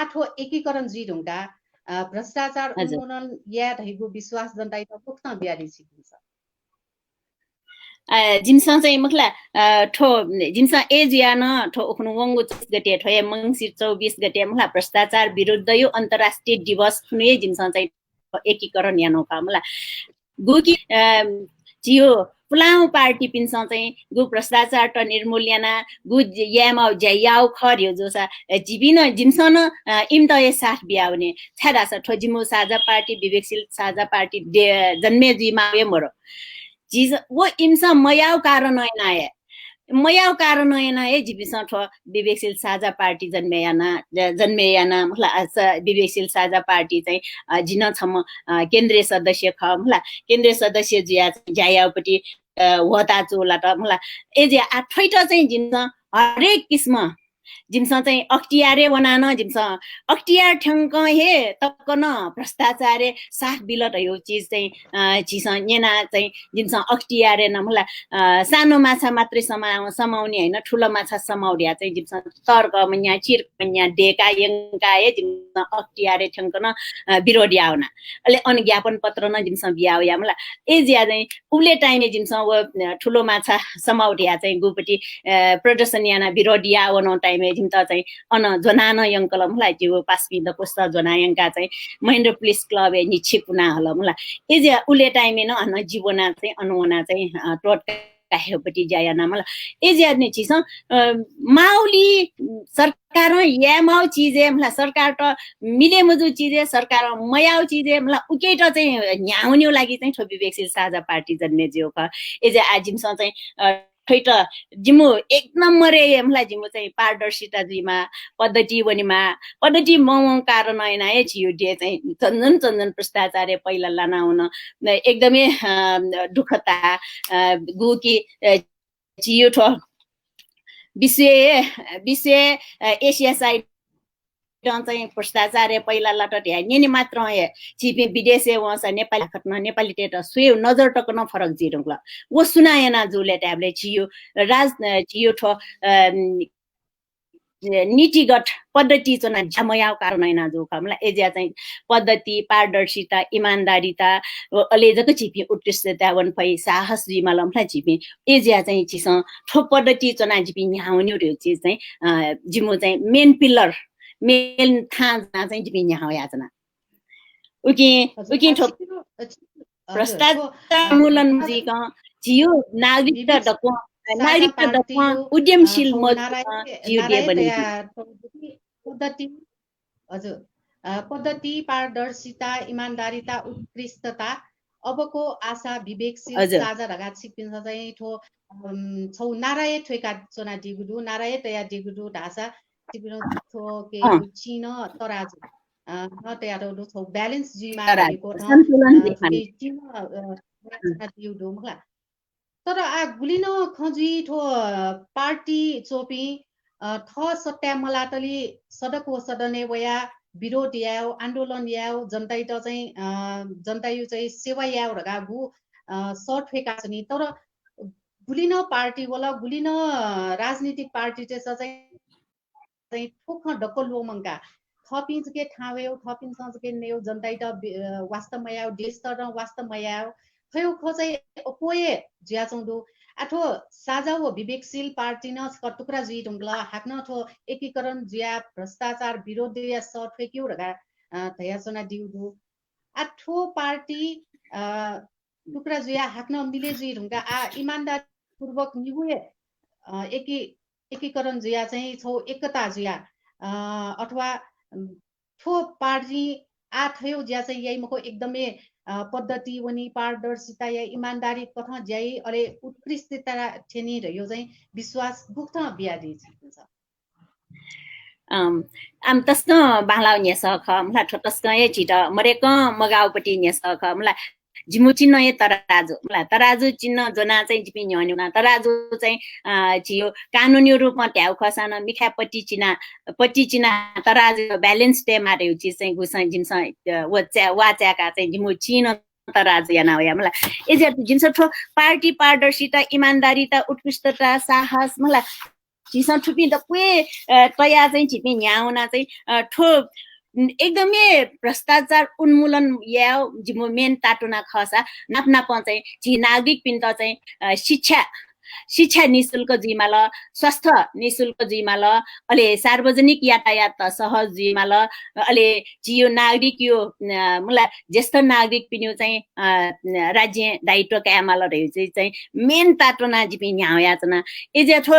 आठो एकीकरण जी रुङ्गा भ्रष्टाचार उन्मूलन या रहेको विश्वास जनता या त गुप्त ब्याधि छिकिन्छ जिनसँग चाहिँ मखला ठो जिनसँग एज यान ठो उखनु वंगु 24 गते ठो मंसिर 24 गते मखला भ्रष्टाचार विरुद्ध यो अन्तर्राष्ट्रिय दिवस खुने जिनसँग चाहिँ एकीकरण यानो कामला गुकी जियो पुलाउ पार्टी पिनसँग चाहिँ गु भ्रष्टाचार त निर्मूल्याना गु यामाउ ज्यायाउ खर्यो जोसा जिबिन जिमसन इम्त ये साथ बियाउने छादा छ ठो जिमु साझा पार्टी विवेकशील साझा पार्टी जन्मे जिमा ये मरो जिज वो इम्सा मयाउ कारण आए मयाउ कारण है जिबिसन ठो विवेकशील साझा पार्टी जन्मेयाना मतलब विवेकशील साझा पार्टी चाहिँ जिन छम केन्द्रीय सदस्य ख मतलब केन्द्रीय सदस्य ज्यायापट्टि वता चोला त मतलब एजे आठैट चाहिँ जिन हरेक किस्म जिमसँग चाहिँ अख्तियारे बनान जिमसँग अख्तियार ठ्याङ्क हे तक्कन भ्रष्टाचारे साथ बिलट यो चिज चाहिँ चिसँग नेना चाहिँ जिमसँग अख्तियारे न मलाई सानो माछा मात्रै समाउने हैन ठुलो माछा समाउरिया चाहिँ जिमसँग तर्क मन्या चिर्क मन्या डेका यङ्का हे जिमसँग अख्तियारे ठ्याङ्कन विरोधी आउन अहिले अनुज्ञापन पत्र न जिमसँग बियाउ या मलाई ए ज्या चाहिँ उले टाइमले जिमसँग ठुलो माछा समाउरिया चाहिँ गुपटी प्रदर्शन याना विरोधी आउन टाइम जिम्ता चाहिँ अन जोनान यङ्कलम ला जिउ पास्पि द पुस्ता जोनायङ्का चाहिँ महेन्द्र पुलिस क्लब ए निछि पुना हलम ला ए जे उले टाइम न अन जीवना चाहिँ अनुवना चाहिँ टोट काहेपट्टि जाया नामला ए जे ने छिस माउली सरकार या माउ चीजे मतलब सरकार त मिले मजु चीजे सरकार मयाउ चीजे मतलब उकै त चाहिँ न्याउन्यो लागि चाहिँ ठो विवेकशील साझा पार्टी जन्मे जिउ ख ए जे आजिमसँग चाहिँ खैट जिमु एक नम्बर मलाई जिमु चाहिँ पारदर्शिता जुइमा पद्धति वनिमा पद्धति मौ कारण हैन है छियो डे चाहिँ चन्दन भ्रष्टाचार पहिला लाना हुन एकदमै दुखता गुकी छियो ठो विश्व एसिया साइड चाहिँ भ्रष्टाचार पहिला लटट नि मात्र चिपे विदेशे वहाँ नेपाली खट्न नेपाली टेट सुयो नजर टक्न फरक जिरुङ्ला वो सुनाएना जुले ट्याबले छियो राज छियो ठो नीतिगत पद्धति चना झमयाउ कारण हैन जो कमला एजिया चाहिँ पद्धति पारदर्शिता इमानदारीता अलेजको चिपी उत्कृष्टता वन पै साहस जिमालमला चिपी एजिया चाहिँ चिस ठो पद्धति चना चिपी न्याउन्यो रे चीज चाहिँ जिमो चाहिँ मेन पिलर मेन थाहा चाहिँ जिपिन यहाँ याचना उकी ठो भ्रष्टाचार उन्मूलन जिक जियो नागरिकता डको उद्यमशील पद्धति पारदर्शिता इमानदारीता उत्कृष्टता अबको आशा विवेकशील साझा रगा सिपिन्छ चाहिँ ठो छौ नाराय ठोका चोना दिगुडु नाराय तया दिगुडु ढासा थो के चिन तराजु न तयारो छौ ब्यालेन्स जिमा भएको चिन दिउडु मला तर आ गुलिन खजुई ठो पार्टी चोपी थ सट्या मलातली सडक व सदने वया विरोध याव आन्दोलन याव जनता त चाहिँ जनता यु चाहिँ सेवा याव रगा गु सर्ट फेका छनी तर गुलिन पार्टी वाला गुलिन राजनीतिक पार्टी चाहिँ ठोक डक्को लोमंका थपिन्छ के ठावेउ थपिन्छ के नेउ जनता त वास्तवमा याव देश त वास्तवमा याव खयौ खोजै ओपोए ज्याचौंदु आठो साझा हो विवेकशील पार्टी न कटुक्रा जुइ ढुङ्ला हाक्न ठो एकीकरण ज्या भ्रष्टाचार विरोधी या सर्ट फेक्यौ रगा धयासना दिउदु ठो पार्टी टुक्रा जुया हाक्न मिले जुई ढुङ्गा इमान्दार पूर्वक निहुए एकीकरण जुया चाहिँ छौ एकता जुया अथवा ठो पार्टी थयो ज्या चाहिँ यही मको एकदमै पद्धति वनी पारदर्शिता या इमान्दारी कथा ज्याई अरे उत्कृष्टता ठेनी रह्यो चाहिँ विश्वास गुप्त बियादी छ am tasno banglaw nyesa kha mla thotasna ye chita mareka magaupati nyesa kha mla jimuchi no ye tarazu चिन्ह जना चाहिँ जिपि न्यन्यु ना तराजु चाहिँ जियो कानुनी रूपमा ट्याउ खसान मिखापट्टि चिना तराजु ब्यालेन्स डे मारे उची चाहिँ गुसा जिमसा वाचाका चाहिँ जिमुची न तराजु याना हो मला एजे जिमसा ठो पार्टी पारदर्शिता इमानदारीता उत्कृष्टता साहस मला जिसा ठुपि त पुए तया चाहिँ जिपि न्याउना चाहिँ ठो एकदमै भ्रष्टाचार उन्मूलन या जिमो मेन ताटुना खसा नाप्नाप चाहिँ जि नागरिक पिन्त चाहिँ शिक्षा निशुल्क जिमाल स्वास्थ्य निशुल्क जिमाल अले सार्वजनिक यातायात सहज जिमाल अले जियो नागरिक यो मलाई ज्येष्ठ नागरिक पिन्यो चाहिँ राज्य दायित्व कामाल रह्यो चाहिँ मेन ताटोना जिपि न्याउ यातना एजे ठो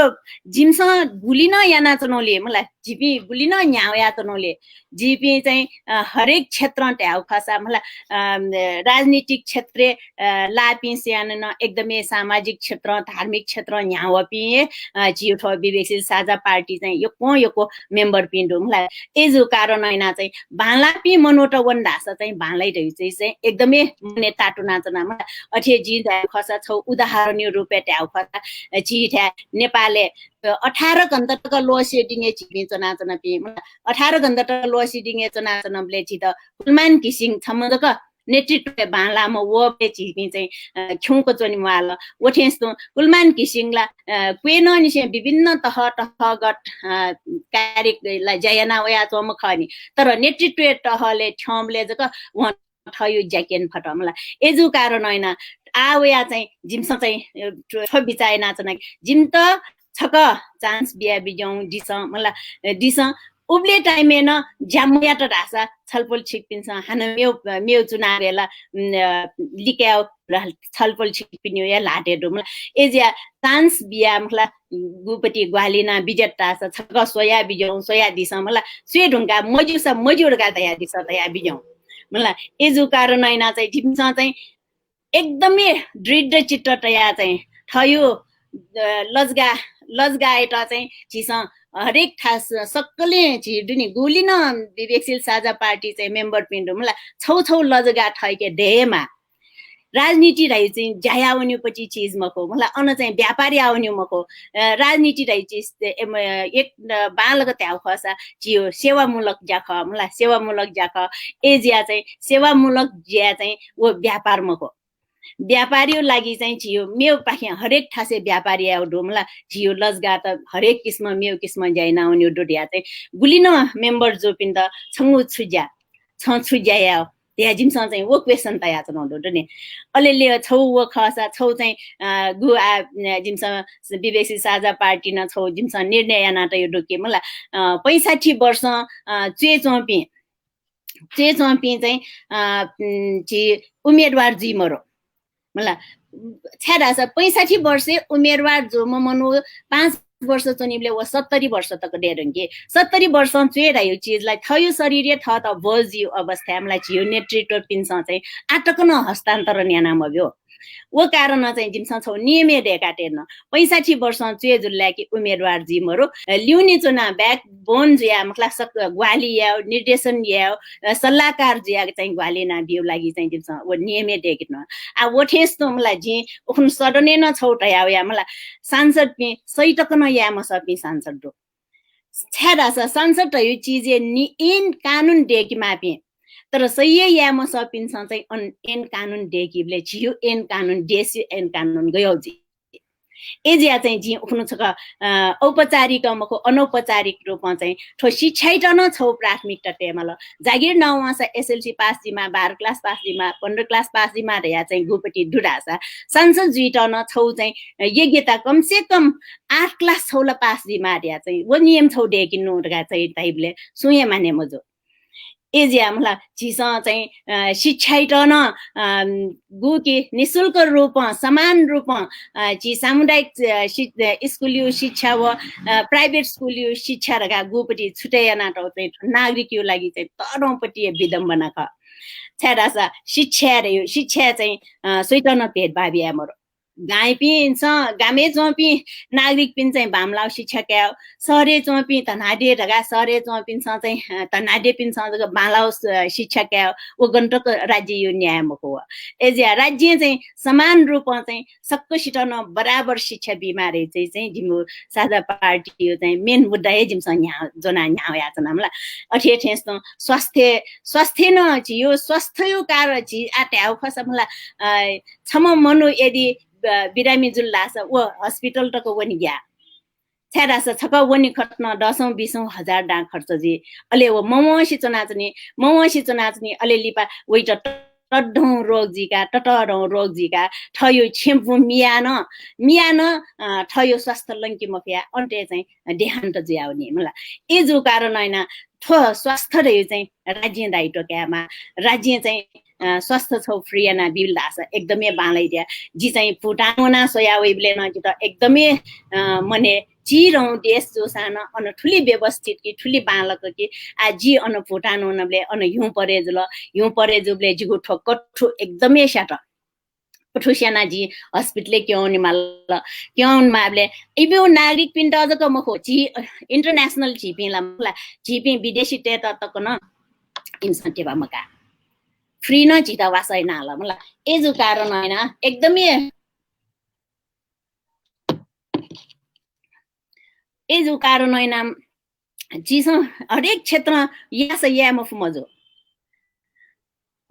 जिमस गुलिन याना चनोले मलाई जिपि गुलिन न्याउ यातनोले जिपि चाहिँ हरेक क्षेत्र ट्याउ खसा मलाई राजनीतिक क्षेत्र लापि स्यान एकदमै सामाजिक क्षेत्र धार्मिक क्षेत्र न्याउ पिए जियो ठो विवेकशील साझा पार्टी चाहिँ यो मेम्बर पिन्डो मलाई एजु कारण हैन चाहिँ भालापि मनोट वन्दास चाहिँ भालै रहि चाहिँ एकदमै मने ताटो नाचनामा अठे जी खसा छौ उदाहरणीय रूपे ट्याउ खसा चिठ्या नेपालले 18 घण्टा तक लो सेटिङ चिपि चनाचना पि 18 घण्टा तक लो सेटिङ चनाचना ब्ले छि त कुलमान किसिङ छमदक नेतृत्व बालामा वो पेचिपि चाहिँ खिउको चोनि वाल ओठेस्तो कुलमान किसिङला क्वेन निसे विभिन्न तहगत कार्यलाई जयना वया चमखनी तर नेतृत्व तहले ठमले जक व थयो ज्याकेन फटमला एजु कारण हैन आवया चाहिँ जिमस चाहिँ छ बिचाय नाचना जिम त छक चान्स बिया बिजौ दिस मला दिस उब्ले टाइमे न ज्यामया त रासा छलपल छिपिन्छ हान मेउ चुनावेला लिक्याउ छलपल छिपिन्यो या लाटेडो मला एजिया चान्स बिया मला गुपटी ग्वालिना बिजेटा छक सोया बिजौ सोया दिस मला स्वे ढुंगा मजुरका तया दिस तया बिजौ मला एजु कारण हैन चाहिँ जिमस चाहिँ एकदमै दृढ चित्त तया चाहिँ थयो लजगा एटा चाहिँ छिस हरेक ठास सक्कले छिडुनी गुलिन विवेकशील साझा पार्टी चाहिँ मेम्बर पिन्डो मलाई छौ लजगा थैके ढेमा राजनीति रहि चाहिँ जाया आउनु पछि चीज मको मलाई अन चाहिँ व्यापारी आउनु मको राजनीति रहि चीज एक बालक त्याउ खसा जियो सेवामूलक जाख मलाई सेवामूलक जाख एजिया चाहिँ सेवामूलक ज्या चाहिँ वो व्यापार मको व्यापारीको लागि चाहिँ छियो मेउ पाखे हरेक ठासे व्यापारी आउ डोमला छियो लजगा त हरेक किस्म मेउ किस्म जाइन आउने डोडिया चाहिँ गुलिन मेम्बर जो पिन त छंगु छुज्या या त्या जिमसँग चाहिँ वो क्वेशन तया छ नडो नि अलेले छौ वो खसा छौ चाहिँ गु जिमसँग विवेकशील साझा पार्टी न छौ जिमसँग निर्णय याना त यो डोके मलाई 65 वर्ष चे चम्पी चाहिँ छि उम्मेदवार जी मरो मलाई छ्याडा 65 वर्षे उमेरवार जो मनु 5 वर्ष चनिबले वो 70 वर्ष तक डेरंगे 70 वर्ष चेरा यो चीजलाई थयो शरीर थ त भजियो अवस्था मलाई छियो नेतृत्व पिन्छ चाहिँ आटकन हस्तान्तरण यानाम भयो वो कारण चाहिँ जिमसँग छौ नियमे डेका टेर्न 65 वर्ष चुए जुल्ला कि उम्मेदवार जिमहरु ल्युनी चुना ब्याक बोन जिया मतलब ग्वाली या निर्देशन या सल्लाहकार जिया चाहिँ ग्वाली ना बिउ लागि चाहिँ जिमसँग वो नियमे डेकिन आ वो ठेस्तो मलाई जि उखन सडने न छौटा या मलाई सांसद पे सही टकन या म सपी सांसद दो छ्याडा सांसद यो चीजे नि इन कानुन डेकी मापे तर सही या म सपिन्छ चाहिँ एन कानुन डेकिबले छियो एन कानुन देसी एन कानुन गयो जी एजिया चाहिँ जि उखनु छ औपचारिक मको अनौपचारिक रूपमा चाहिँ ठो शिक्षा न छौ प्राथमिकता टेमल जागिर नौवासा एसएलसी पास जिमा 12 क्लास पास जिमा 15 क्लास पास जिमा रया चाहिँ गुपटी डुडासा संसद जुइट न छौ चाहिँ योग्यता कम से कम 8 क्लास छौला पास जिमा रया चाहिँ वो नियम छौ डेकिनु रगा चाहिँ टाइपले सुये माने मजो एजिया मलाई चिसँग चाहिँ शिक्षाइटन गुकी निशुल्क रूपमा समान रूपमा ची सामुदायिक स्कुल शिक्षा व प्राइभेट स्कुल शिक्षा रका गुपट्टि छुट्याएना चाहिँ नागरिक लागि चाहिँ तरौपट्टि विडम्बना ख छ्याडासा शिक्षा रे शिक्षा चाहिँ सोइटन भेदभावी हाम्रो गाई पिन्छ गामे चोपी नागरिक पिन चाहिँ भामलाउ शिक्षा क्या सरे चोपी तनाडे ढगा सरे चोपिन्छ चाहिँ तनाडे पिन्छ भालाउ शिक्षा क्या वो गण्डक राज्य यो न्यायमको हो एजिया राज्य चाहिँ समान रूपमा चाहिँ सक्कसित न बराबर शिक्षा बिमारी चाहिँ जिमो साझा पार्टी यो चाहिँ मेन मुद्दा है जिमसँग यहाँ जना यहाँ याचना मलाई अठे ठेस्तो स्वास्थ्य न यो स्वास्थ्य यो कार छि आट्याउ खस मलाई छम मनु यदि बिरामी जुल्ला छ वो हस्पिटल तक वनी गया छ्याडास छक वनी खट्न 10,000-20,000 हजार डाँ खर्च जी अले वो ममसी चनाचनी अले लिपा वेट टड्ढौं रोग जीका टटरौं रोग जीका ठयो छेम्पु मियान ठयो स्वास्थ्य लंकी मफिया अन्ते चाहिँ देहान्त जियाउने मलाई ए जो कारण हैन ठो स्वास्थ्य रे चाहिँ राज्य दायित्व क्यामा राज्य चाहिँ स्वास्थ्य छौ फ्रियाना बिल्ला छ एकदमै बाँलाइदिया जी चाहिँ फुटाउना सोयावेबले न कि त एकदमै मने चिरौं देश जो सानो अन ठुली व्यवस्थित कि ठुली बालक कि आजी अन फुटाउन नले अन हिउँ परे जुले जिगु ठोक्कठु एकदमै साट पठुस्याना जी हस्पिटल क्यों माबले इबो नागरिक पिन अझक मखो ची इन्टरनेशनल छिपिला मला छिपि विदेशी टेट तक न इन्सेन्टिभ मका फ्री न चिता वासै नाला मलाई एजु कारण हैन एकदमै एजु कारण हैन चिस हरेक क्षेत्र यास या मफ मजो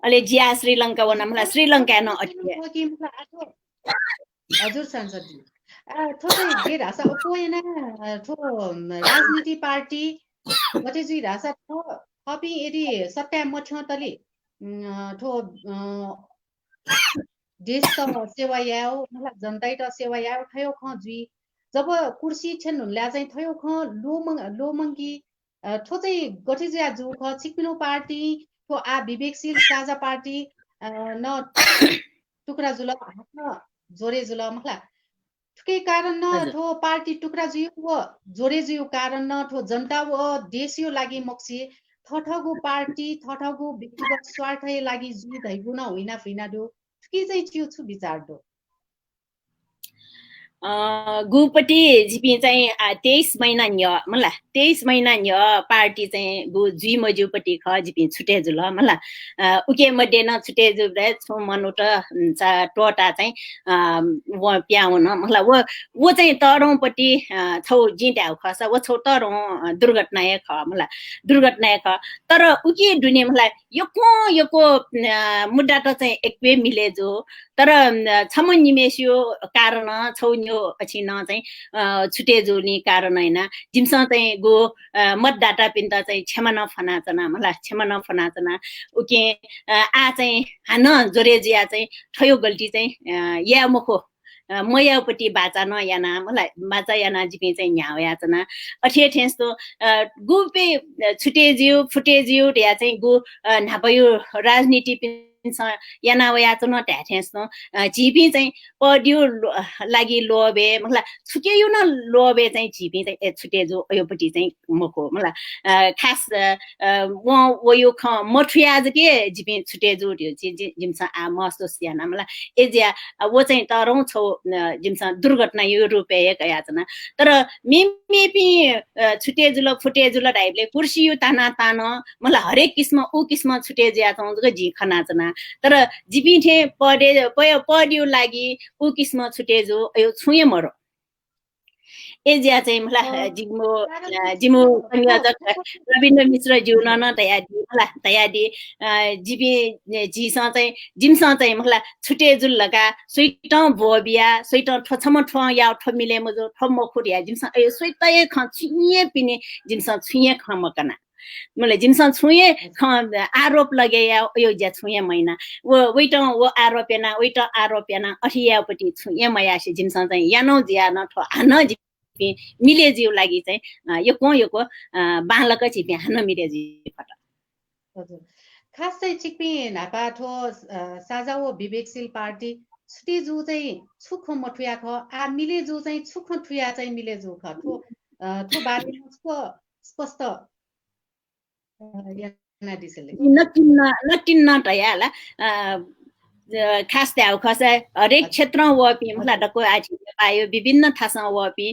अले जिया श्रीलंका व नामला श्रीलंका न अटके हजुर सांसदजी थोरै जे रासा उपोयना थो राजनीति पार्टी गते जुइ रासा थो कपि यदि सट्टा मठ्यो तले थो देश त सेवा याओ मतलब जनता त सेवा याओ थयो ख जुइ जब कुर्सी छन् हुनला चाहिँ थयो ख लोमंगी थो चाहिँ गते जुइ जु ख सिक्किनो पार्टी थो आ विवेकशील साझा पार्टी न टुक्रा जुल हातमा जोरे जुल मखला ठुकै कारण न थो पार्टी टुक्रा जुयो व जोरे जुयो कारण न थो जनता व देशयो लागि मक्सी थठगु पार्टी थठगु व्यक्तिगत स्वार्थ लागि जुइ धैगु न होइन फिना दो ठुकै चाहिँ चिउ छु विचार दो गुपट्टि जिपि चाहिँ 23 महिना न्य मलाई 23 महिना न्य पार्टी चाहिँ गु जुइ मजुपट्टि ख जिपि छुटे जुल मलाई उके मध्ये न छुटे जुब्रे छु मनुट टोटा चाहिँ व प्याउन मलाई वो चाहिँ तरौपट्टि छौ जिट्याउ खस वो छौ तरौ दुर्घटना ख मलाई दुर्घटना ख तर उके दुने मलाई यको मुद्दा त चाहिँ एकवे मिले जो तर छम निमेसियो कारण छौ न्यो अछि न चाहिँ छुटे जोनी कारण हैन जिमसँग चाहिँ गो मतदाता पिन त चाहिँ क्षमा नफनाचना मलाई क्षमा नफनाचना उके आ चाहिँ हान जोरे जिया चाहिँ ठयो गल्ती चाहिँ या मखो मयापट्टि बाचा न याना मलाई बाचा याना जिपि चाहिँ न्याउ याचना अठे ठेस्तो गुपे छुटे जिउ फुटे जिउ या चाहिँ गु नापयो राजनीति पिन याना याचना ट्याठेस्तो जिपि चाहिँ पड्यो लागि लोबे मलाई छुकेयो न लोबे चाहिँ जिपि चाहिँ छुटे जो योपट्टि चाहिँ मको मलाई खास वो यो ख मठुया ज के जिपि छुटे जो जिमसा आ महसुस याना मलाई एजिया वो चाहिँ तरौ छौ जिमसा दुर्घटना यो रुपे याचना तर मेपि छुटे जुल फुटे जुल टाइपले कुर्सी यो ताना मलाई हरेक किसिम उ किसिम छुटे जिया चाहिँ जी खनाचना तर जिपिठे पड्यो लागि उ किसिम छुटे जो यो छुए मरो एजिया चाहिँ मलाई जिमो संयोजक रविन्द्र मिश्र जिउन न तयारी जिपी जिसँग चाहिँ जिमसँग चाहिँ मलाई छुटे जुल लगा स्वेटौं बोबिया स्वेटौं ठछम ठ या ठ मिले मजो ठ मखुरिया जिमसँग यो स्वेतय ख छुए पिने जिमसँग छुए ख मकना मलाई जिमसँग छुए आरोप लगे यो ज्या छुए महिना वेट वो आरोपेना अठियापट्टि छुए मयासी जिमसँग चाहिँ यानो जिया न ठ हान मिले जिउ लागि चाहिँ यो को बालक छिपे हान मिले जिउ फटा हजुर खास चाहिँ चिक्पी नापा ठो साझा वो विवेकशील पार्टी छुटी जु चाहिँ छुख मठुया ख आ मिले जु चाहिँ छुख ठुया चाहिँ मिले जु ख ठो बारेमा स्पष्ट याना दिसले नटिन्न टयाला खास त्याउ खसा हरेक क्षेत्र वपि मतलब डको आछि पायो विभिन्न थासा वपि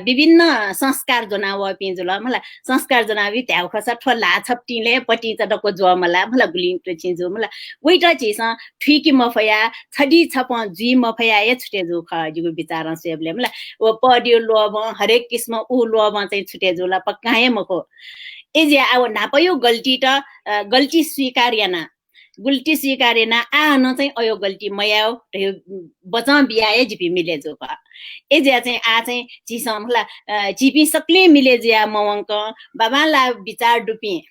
विभिन्न संस्कार जना वपि जुल मलाई संस्कार जना वि त्याउ खसा ठोला छप्टिले पटि त डको जो मला मलाई गुलिङ त छिजु मलाई वेटा छिस ठिकी मफया छडी छप जी मफया ए छुटे जु ख जुगु विचार सेबले मलाई ओ पडियो लोब हरेक किस्म उ लोब चाहिँ छुटे जुल पक्काए मको एजे अब नापयो गल्ती स्वीकार्यना गुल्टी स्वीकारेन आन चाहिँ अयो गल्ती मयाओ यो बचा बियाए जिपी मिले जो का एजे चाहिँ आ चाहिँ चिसमला जिपी सकले मिले जिया मवंक बाबाला विचार डुपी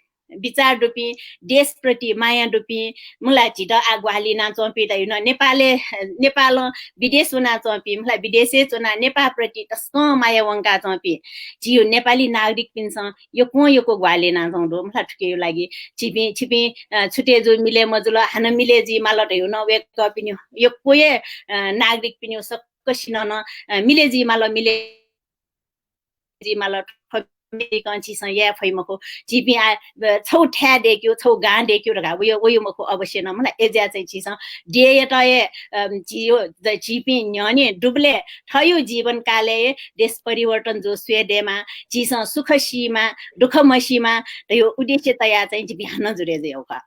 देशप्रति माया डुपी मलाई छिट आगुहाली ना चम्पी त नेपाल विदेश ना चम्पी मलाई विदेशे चुना नेपाल प्रति तस्क माया वंका चम्पी जियो नेपाली नागरिक पिन्छ यो को ग्वाले ना चौडो मलाई ठुके यो लागि छिपी छुटे जो मिले मजुल हान मिले जी मालट यो न वेक पिन्यो यो कोए नागरिक पिन्यो सकसिन न मिले जी मालट कंची या फैमको जिपी छौ ठ्या देख्यो छौ गा देख्यो र उयो मको अवश्य न मलाई एज्या चाहिँ चिस डेयटए जियो द जिपी न्यने डुबले थयो जीवन काले देश परिवर्तन जो स्वेडेमा चिस सुख सीमा दुख मसीमा यो उद्देश्य तया चाहिँ जिपी हान जुरे जौका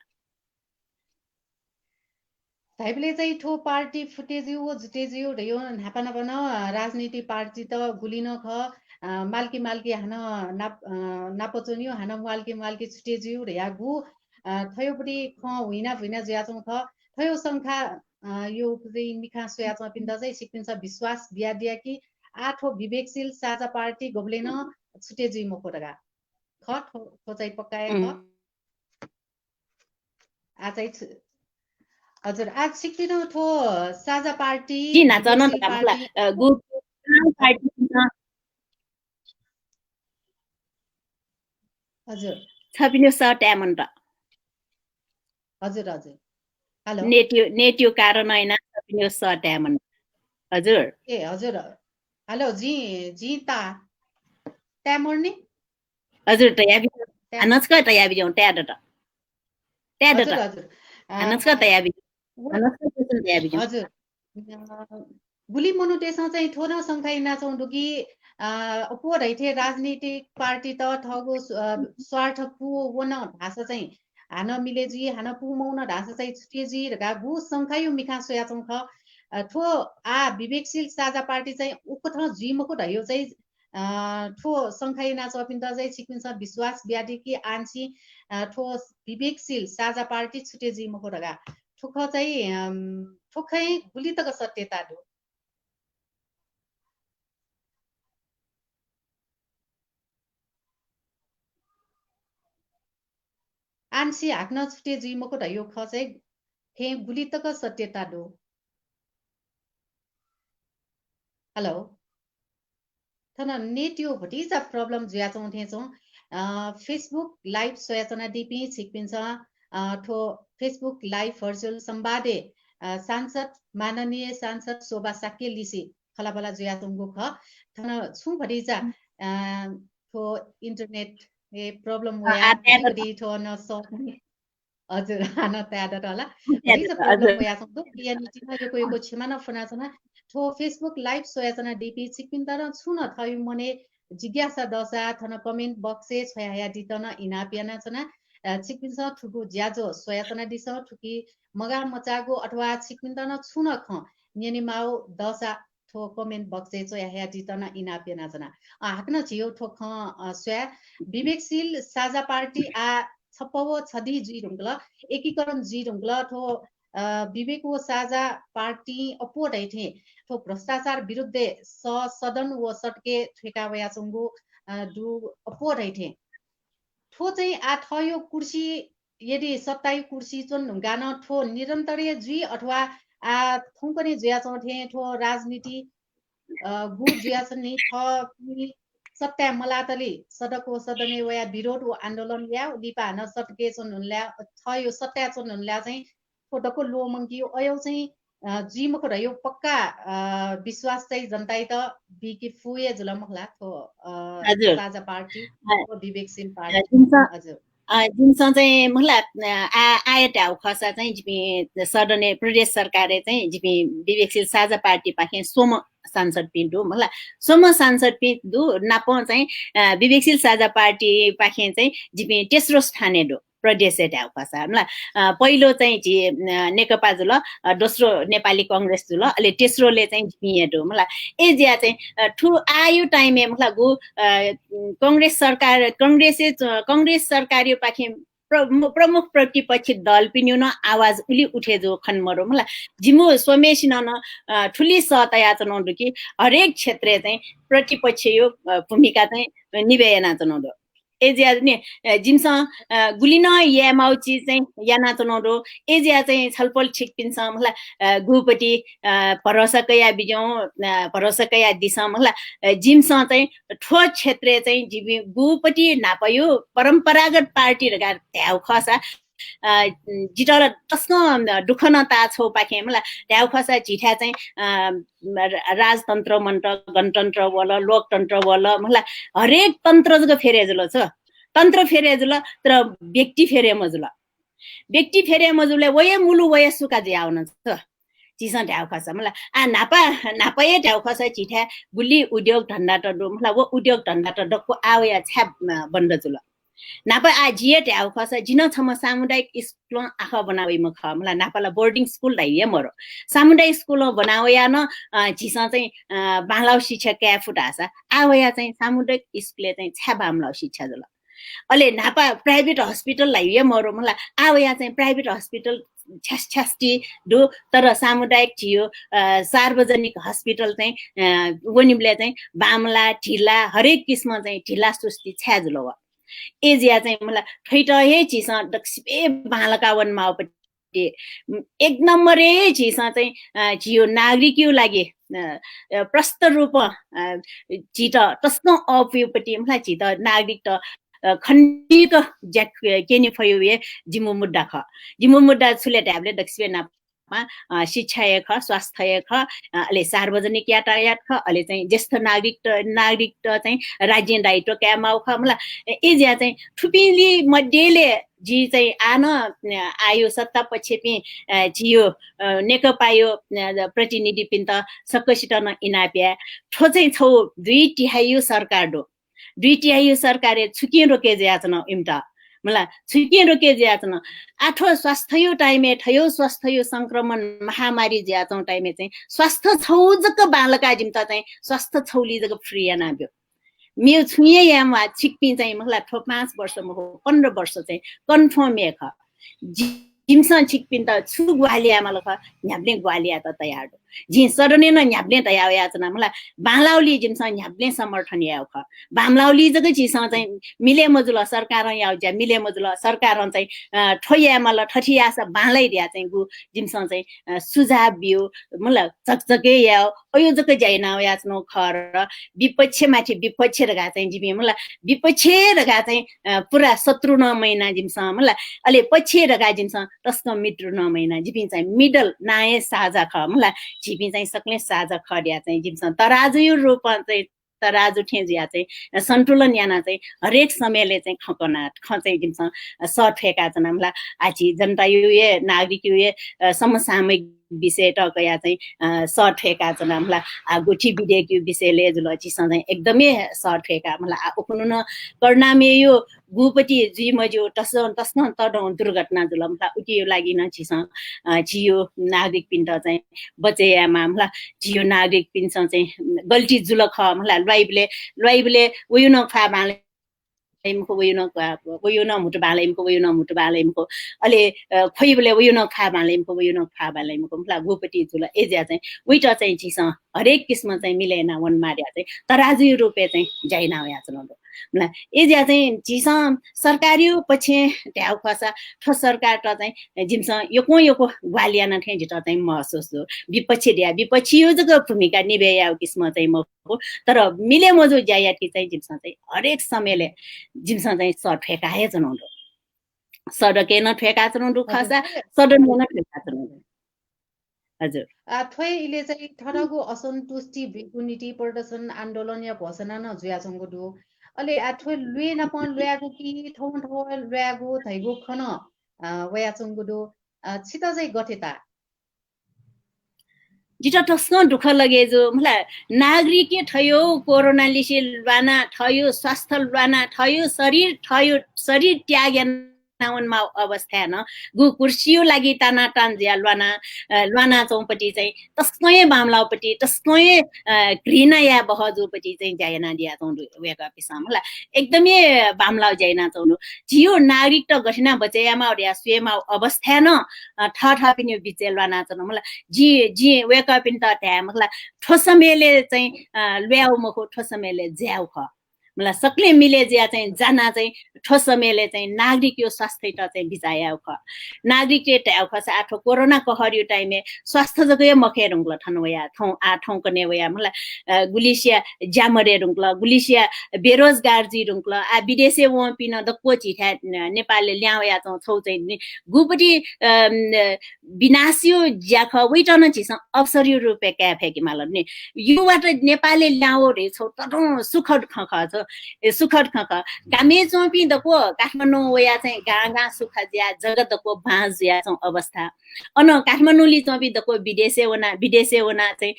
साइबले चाहिँ ठो पार्टी फुटेजियो जुटेजियो यो नापा नपन राजनीति पार्टी त गुलिन ख माल्की हान नापचोनियो हान माल्की छुटेजियो रे यागु थयोपटी ख हुइना ज्याचौं ख थयो संख्या यो चाहिँ मिखा सोयाचौं पिन्दा चाहिँ सिक्किन्छ विश्वास बिया कि आठो विवेकशील साझा पार्टी गोब्लेन छुटेजियो मकोडगा ख ठो चाहिँ पक्काए ख आ चाहिँ हजुर आज सिक्किन ठो साझा पार्टी हजुर छपिनो सट्यामन्ट हजुर हेलो नेटियो कारण हैन छपिनो सट्यामन्ट हजुर ए हजुर हेलो जी ता ट्यामर्ने हजुर त याबि अनस्क त याबि जौ ट्याड हजुर अनस्क त याबि हजुर गुली मनुटेसँग चाहिँ थोना संख्या नाचौं डुकी अपो रैथे राजनीतिक पार्टी त ठगो स्वार्थ पु वन ढासा चाहिँ हान मिलेजी हान पु मौन ढासा चाहिँ छुटेजी र गु संख्या यो मिखा सोयाचौं ख ठो आ विवेकशील साझा पार्टी चाहिँ उको थ जिमको ढयो चाहिँ ठो संख्या नाचौ पिन्दा चाहिँ सिक्किन्छ विश्वास ब्याडी कि आंसी ठो विवेकशील साझा पार्टी छुटेजी मको ढगा ठुख चाहिँ ठुखै गुली तक सत्यता दो आंसी हाक्न छुटे जिमको ढयो ख चाहिँ थे गुली तक सत्यता दो हेलो थन नेट यो Bhatija problem जुयाचौं थेचौं Facebook live सोयाचना DP छिकपिन्छ ठो फेसबुक लाइभ भर्चुअल संवादे सांसद माननीय सांसद शोभा साक्य लिसी खलाबला जुयाचौं ख थन छु भटिजा ठो इन्टरनेट ए प्रब्लम होया भटी ठो न सक्ने हजुर हान त्याडट होला भटिजा प्रब्लम होया छौं पियानिटी न यो क्षमा न फनाचना ठो फेसबुक लाइभ सोयाचना डिपी छिकपिन्तर छु न थयु मने जिज्ञासा दशा थन कमेन्ट बक्से छया दितन इनापियाना छना छिकपिन्छ ठुकु ज्याजो सोयाचना दिस ठुकी मगा मचागो अथवा छिकपिन्तन छु न ख नेनि माउ दशा ठो कमेन्ट बक्से छया दितन इनापियाना छना हाक्न छियो ठो ख सोया विवेकशील साझा पार्टी आ छपव छदी जी ढुङ्गल एकीकरण जी ढुङ्गल ठो विवेको साझा पार्टी अपोट थे ठो भ्रष्टाचार विरुद्ध सदन व सटके ठेकावया चुङ्गु दु अपोट थे ठो चाहिँ आ थयो कुर्सी यदि 27 कुर्सी चुन गान ठो निरन्तरीय जी अथवा आ थुङ्कने जुया चौथे ठो राजनीति गु जुया छन् नि थ सत्या मलातली सडक सदने वया विरोध आन्दोलन या दिपा न सटके छन् हुनल्या थयो सत्या छन् हुनल्या चाहिँ फोटोको लो मंगी अयो चाहिँ जी मख रह्यो पक्का विश्वास चाहिँ जनता त बिकी फुए जुलमखला थो हजुर साझा पार्टी विवेकशील जुन पार्टी हजुर जुनसँग चाहिँ मलाई आए ट्याउ खसा चाहिँ जिपी सदने प्रदेश सरकारले चाहिँ जिपी विवेकशील साझा पार्टी पाखे सोम सांसद पिन्डु मलाई सोम सांसद पिन्डु नाप चाहिँ विवेकशील साझा पार्टी पाखे चाहिँ जिपी तेस्रो स्थाने दो प्रदेश ट्याउ खसा मलाई पहिलो चाहिँ जी नेकपा जुल दोस्रो नेपाली कांग्रेस जुल अहिले तेस्रोले चाहिँ जिपी दो मलाई ए ज्या चाहिँ ठु आयो टाइमে मतलब गु कांग्रेस सरकार पाखे प्रमुख प्रतिपक्षी दल पनि न आवाज उली उठे जो खनमरो मलाई जिमो सोमेसिन न ठुली सतया चनाउँदो कि हरेक क्षेत्र चाहिँ प्रतिपक्ष यो भूमिका चाहिँ निभेना चनाउँदो एजिया नि जिमसा गुलिन यामाउची चाहिँ याना चनाउँदो एजिया चाहिँ छलफल ठिक पिन्छ मलाई गुपटी भरोसाकया बिजौ भरोसाकया दिशा मलाई जिमसा चाहिँ ठो क्षेत्र चाहिँ जिबी गुपटी नापयो परम्परागत पार्टी रगा त्याउ खसा जिटर तस्न दुख नता छौ पाखे मलाई त्याउ खसा जिठा चाहिँ राजतन्त्र मन्त्र गणतन्त्र वाला लोकतन्त्र वाला मलाई हरेक तन्त्र जग फेरे जुल छ तन्त्र फेरे जुल तर व्यक्ति फेरे मजुल व्यक्ति फेरे मजुले वय मुलु वय सुका जे आउन छ चिसा ढ्याउ खसा मलाई नापाए ढ्याउ खसा चिठा गुली उद्योग धन्दा त मलाई वो उद्योग धन्दा त डक्को आवया छ्याप बन्द जुल नापा आजिए ढ्याउ खसा जिन छम सामुदायिक स्कुल आखा बनावे म ख मलाई नापाला बोर्डिङ स्कुल लाई मरो सामुदायिक स्कुल बनावया न चिसा चाहिँ बालाउ शिक्षा क्या फुटासा आवया चाहिँ सामुदायिक स्कुलले चाहिँ छ्या बामलाउ शिक्षा जुल अले नापा प्राइभेट हस्पिटल लाई मरो मलाई आवया चाहिँ प्राइभेट हस्पिटल छ्यास्टी दो तर सामुदायिक थियो सार्वजनिक हस्पिटल चाहिँ वनिमले चाहिँ बामला ढिला हरेक किसिम चाहिँ ढिला सुस्ती छ्या जुल एजिया चाहिँ मलाई ठैट हे चिसा दक्षिपे बालकावन माओपट्टि एक नम्बरे चिसा चाहिँ जियो नागरिकयो लागि प्रस्त रूप चित तस्नो अपियोपट्टि मलाई चित नागरिक त खण्डित ज्याक केनी फयो ये जिमु मुद्दा छुले ट्याबले दक्षिपे ना शिक्षा ख स्वास्थ्य ख अहिले सार्वजनिक यातायात ख अहिले चाहिँ ज्येष्ठ नागरिक चाहिँ राज्य दायित्व क्यामाउ ख मलाई एजिया चाहिँ ठुपिली मध्येले जी चाहिँ आयो सत्ता पछेपी जियो नेकपा यो प्रतिनिधि पिन्त सक्कसित न इनाप्या ठो चाहिँ छौ 2/3 सरकार दो 2/3 सरकारले छुकिए रोके ज्याचन इम्टा मलाई छुकिए रोके ज्याचन आठो स्वास्थ्य टाइमे ठयो स्वास्थ्य संक्रमण महामारी ज्याचौ टाइमे चाहिँ स्वास्थ्य छौ जक बालका जिम्ता चाहिँ स्वास्थ्य छौली जक फ्री नाब्यो मिउ छुए यामा छिक्पी चाहिँ मलाई 5 वर्षमा 15 वर्ष चाहिँ कन्फर्म एख जिमसा छिक्पिन त छु ग्वालिया मलख न्याब्ले ग्वालिया त तयार जि सरने न न्याब्ले तयार याचना मलाई बामलाउली जिमसा न्याब्ले समर्थन याउ ख बामलाउली जग जिसा चाहिँ मिले मजुल सरकार याउ ज्या मिले मजुल सरकार चाहिँ ठोया मल ठठिया स बालै दिया चाहिँ गु जिमसा चाहिँ सुझाव बियो मलाई चकचके याउ अयो जक जाइना याचनो खर विपक्ष माथि विपक्ष रगा चाहिँ जिबी मलाई विपक्ष रगा चाहिँ पुरा शत्रु न महिना जिमसा मलाई अले पछि रगा जिमसा तस्को मित्र न महिना जिबी चाहिँ मिडल नाये साझा ख मलाई जिबी चाहिँ सक्ने साझा खड्या चाहिँ जिमसा तराजु रूप चाहिँ तराजु ठेजिया चाहिँ सन्तुलन याना चाहिँ हरेक समयले चाहिँ खचाइ जिमसा सठेका छ मलाई आछि जनता यो नागरिक यो समसामयिक विषय टकया चाहिँ सठेका छ मलाई गुठी विधेयक विषयले जुल चिसँग एकदमै सठेका मलाई उक्नु न कर्णामे यो गुपटी जी मजो तस्न तडौ दुर्घटना जुल मलाई उकियो लागि न चिसँग जियो नागरिक पिन्ट चाहिँ बचेयामा मलाई जियो नागरिक पिन्छ चाहिँ गल्ती जुल ख मलाई लैबले उयो न खा बाले इमको वयो न मुटु बाले इमको अले खोइबले वयो न खा बाले इमको मतलब गुपटी जुल एजिया चाहिँ उइटा चाहिँ चिसा हरेक किस्म चाहिँ मिलेना वन मार्या चाहिँ तराजु रुपे चाहिँ जाइना या चलाउँदो ल एज्या चाहिँ जिस सरकारी पछि ट्याउ खसा ठो सरकार त चाहिँ जिमस योको ग्वालियाना थे जित चाहिँ महसुस हो विपक्षी दिया विपक्षी यो जको भूमिका निभाया किस्म चाहिँ म तर मिले मजो जाया कि चाहिँ जिमस चाहिँ हरेक समयले जिमस चाहिँ सर फेकाए जनाउँदो सडके न फेका जनाउँदो खसा सडन न फेका जनाउँदो हजुर ठोय इले चाहिँ ठडगु असन्तुष्टि विकुनिटी प्रदर्शन आन्दोलन या घोषणा न जुया छंगु अले ठोय लुए न पण लुयागु कि ठौ लुयागु थैगु खन वया छंगु छित चाहिँ गठेता जिटा टस्क दुःख लगे जो मलाई नागरिक थयो कोरोना लिसे लवाना थयो स्वास्थ्य लवाना थयो शरीर त्यागेन नाउनमा अवस्था न गु कुर्सियो लागि ताना टान ज्या लवाना चौपटी चाहिँ तस्कै मामलापट्टि तस्कै घृणा या बहजुपट्टि चाहिँ जायना दिया चौंदु वेका पिसा मलाई एकदमै मामला जायना चौंदु जियो नागरिक त घटना बचयामा या सुएमा अवस्था न ठा पनि बिचे लवाना चौंदु मलाई जी वेका पिन त त्या मलाई ठोसमेले चाहिँ ल्याउ मको ठोसमेले ज्याउ ख मलाई सक्ले मिले ज्या चाहिँ जाना चाहिँ ठोसमेले चाहिँ नागरिक यो स्वास्थ्य त चाहिँ बिचाया ख नागरिक ट्याउ खस आठो कोरोना कहरियो टाइमे स्वास्थ्य जगय मखे रुंगला ठनवया ठौ कने वया मलाई गुलिसिया जामरे रुंगला गुलिसिया बेरोजगार जी रुंगला आ विदेशे व पिन दक्को चिठा नेपालले ल्यावया छौ चाहिँ गुपटी विनाशियो ज्याख वैटन चिस अवसरी रुपे क्याफे कि माल नि युबाट नेपालले ल्याओ रे छौ तडो सुखद खख छ सुखद खख गामे चोपी दको काठमाडौँ वया चाहिँ गागा सुख ज्या जगत दको बाँझ ज्या छौ अवस्था अन काठमाडौँली चोपी दको विदेशे वना चाहिँ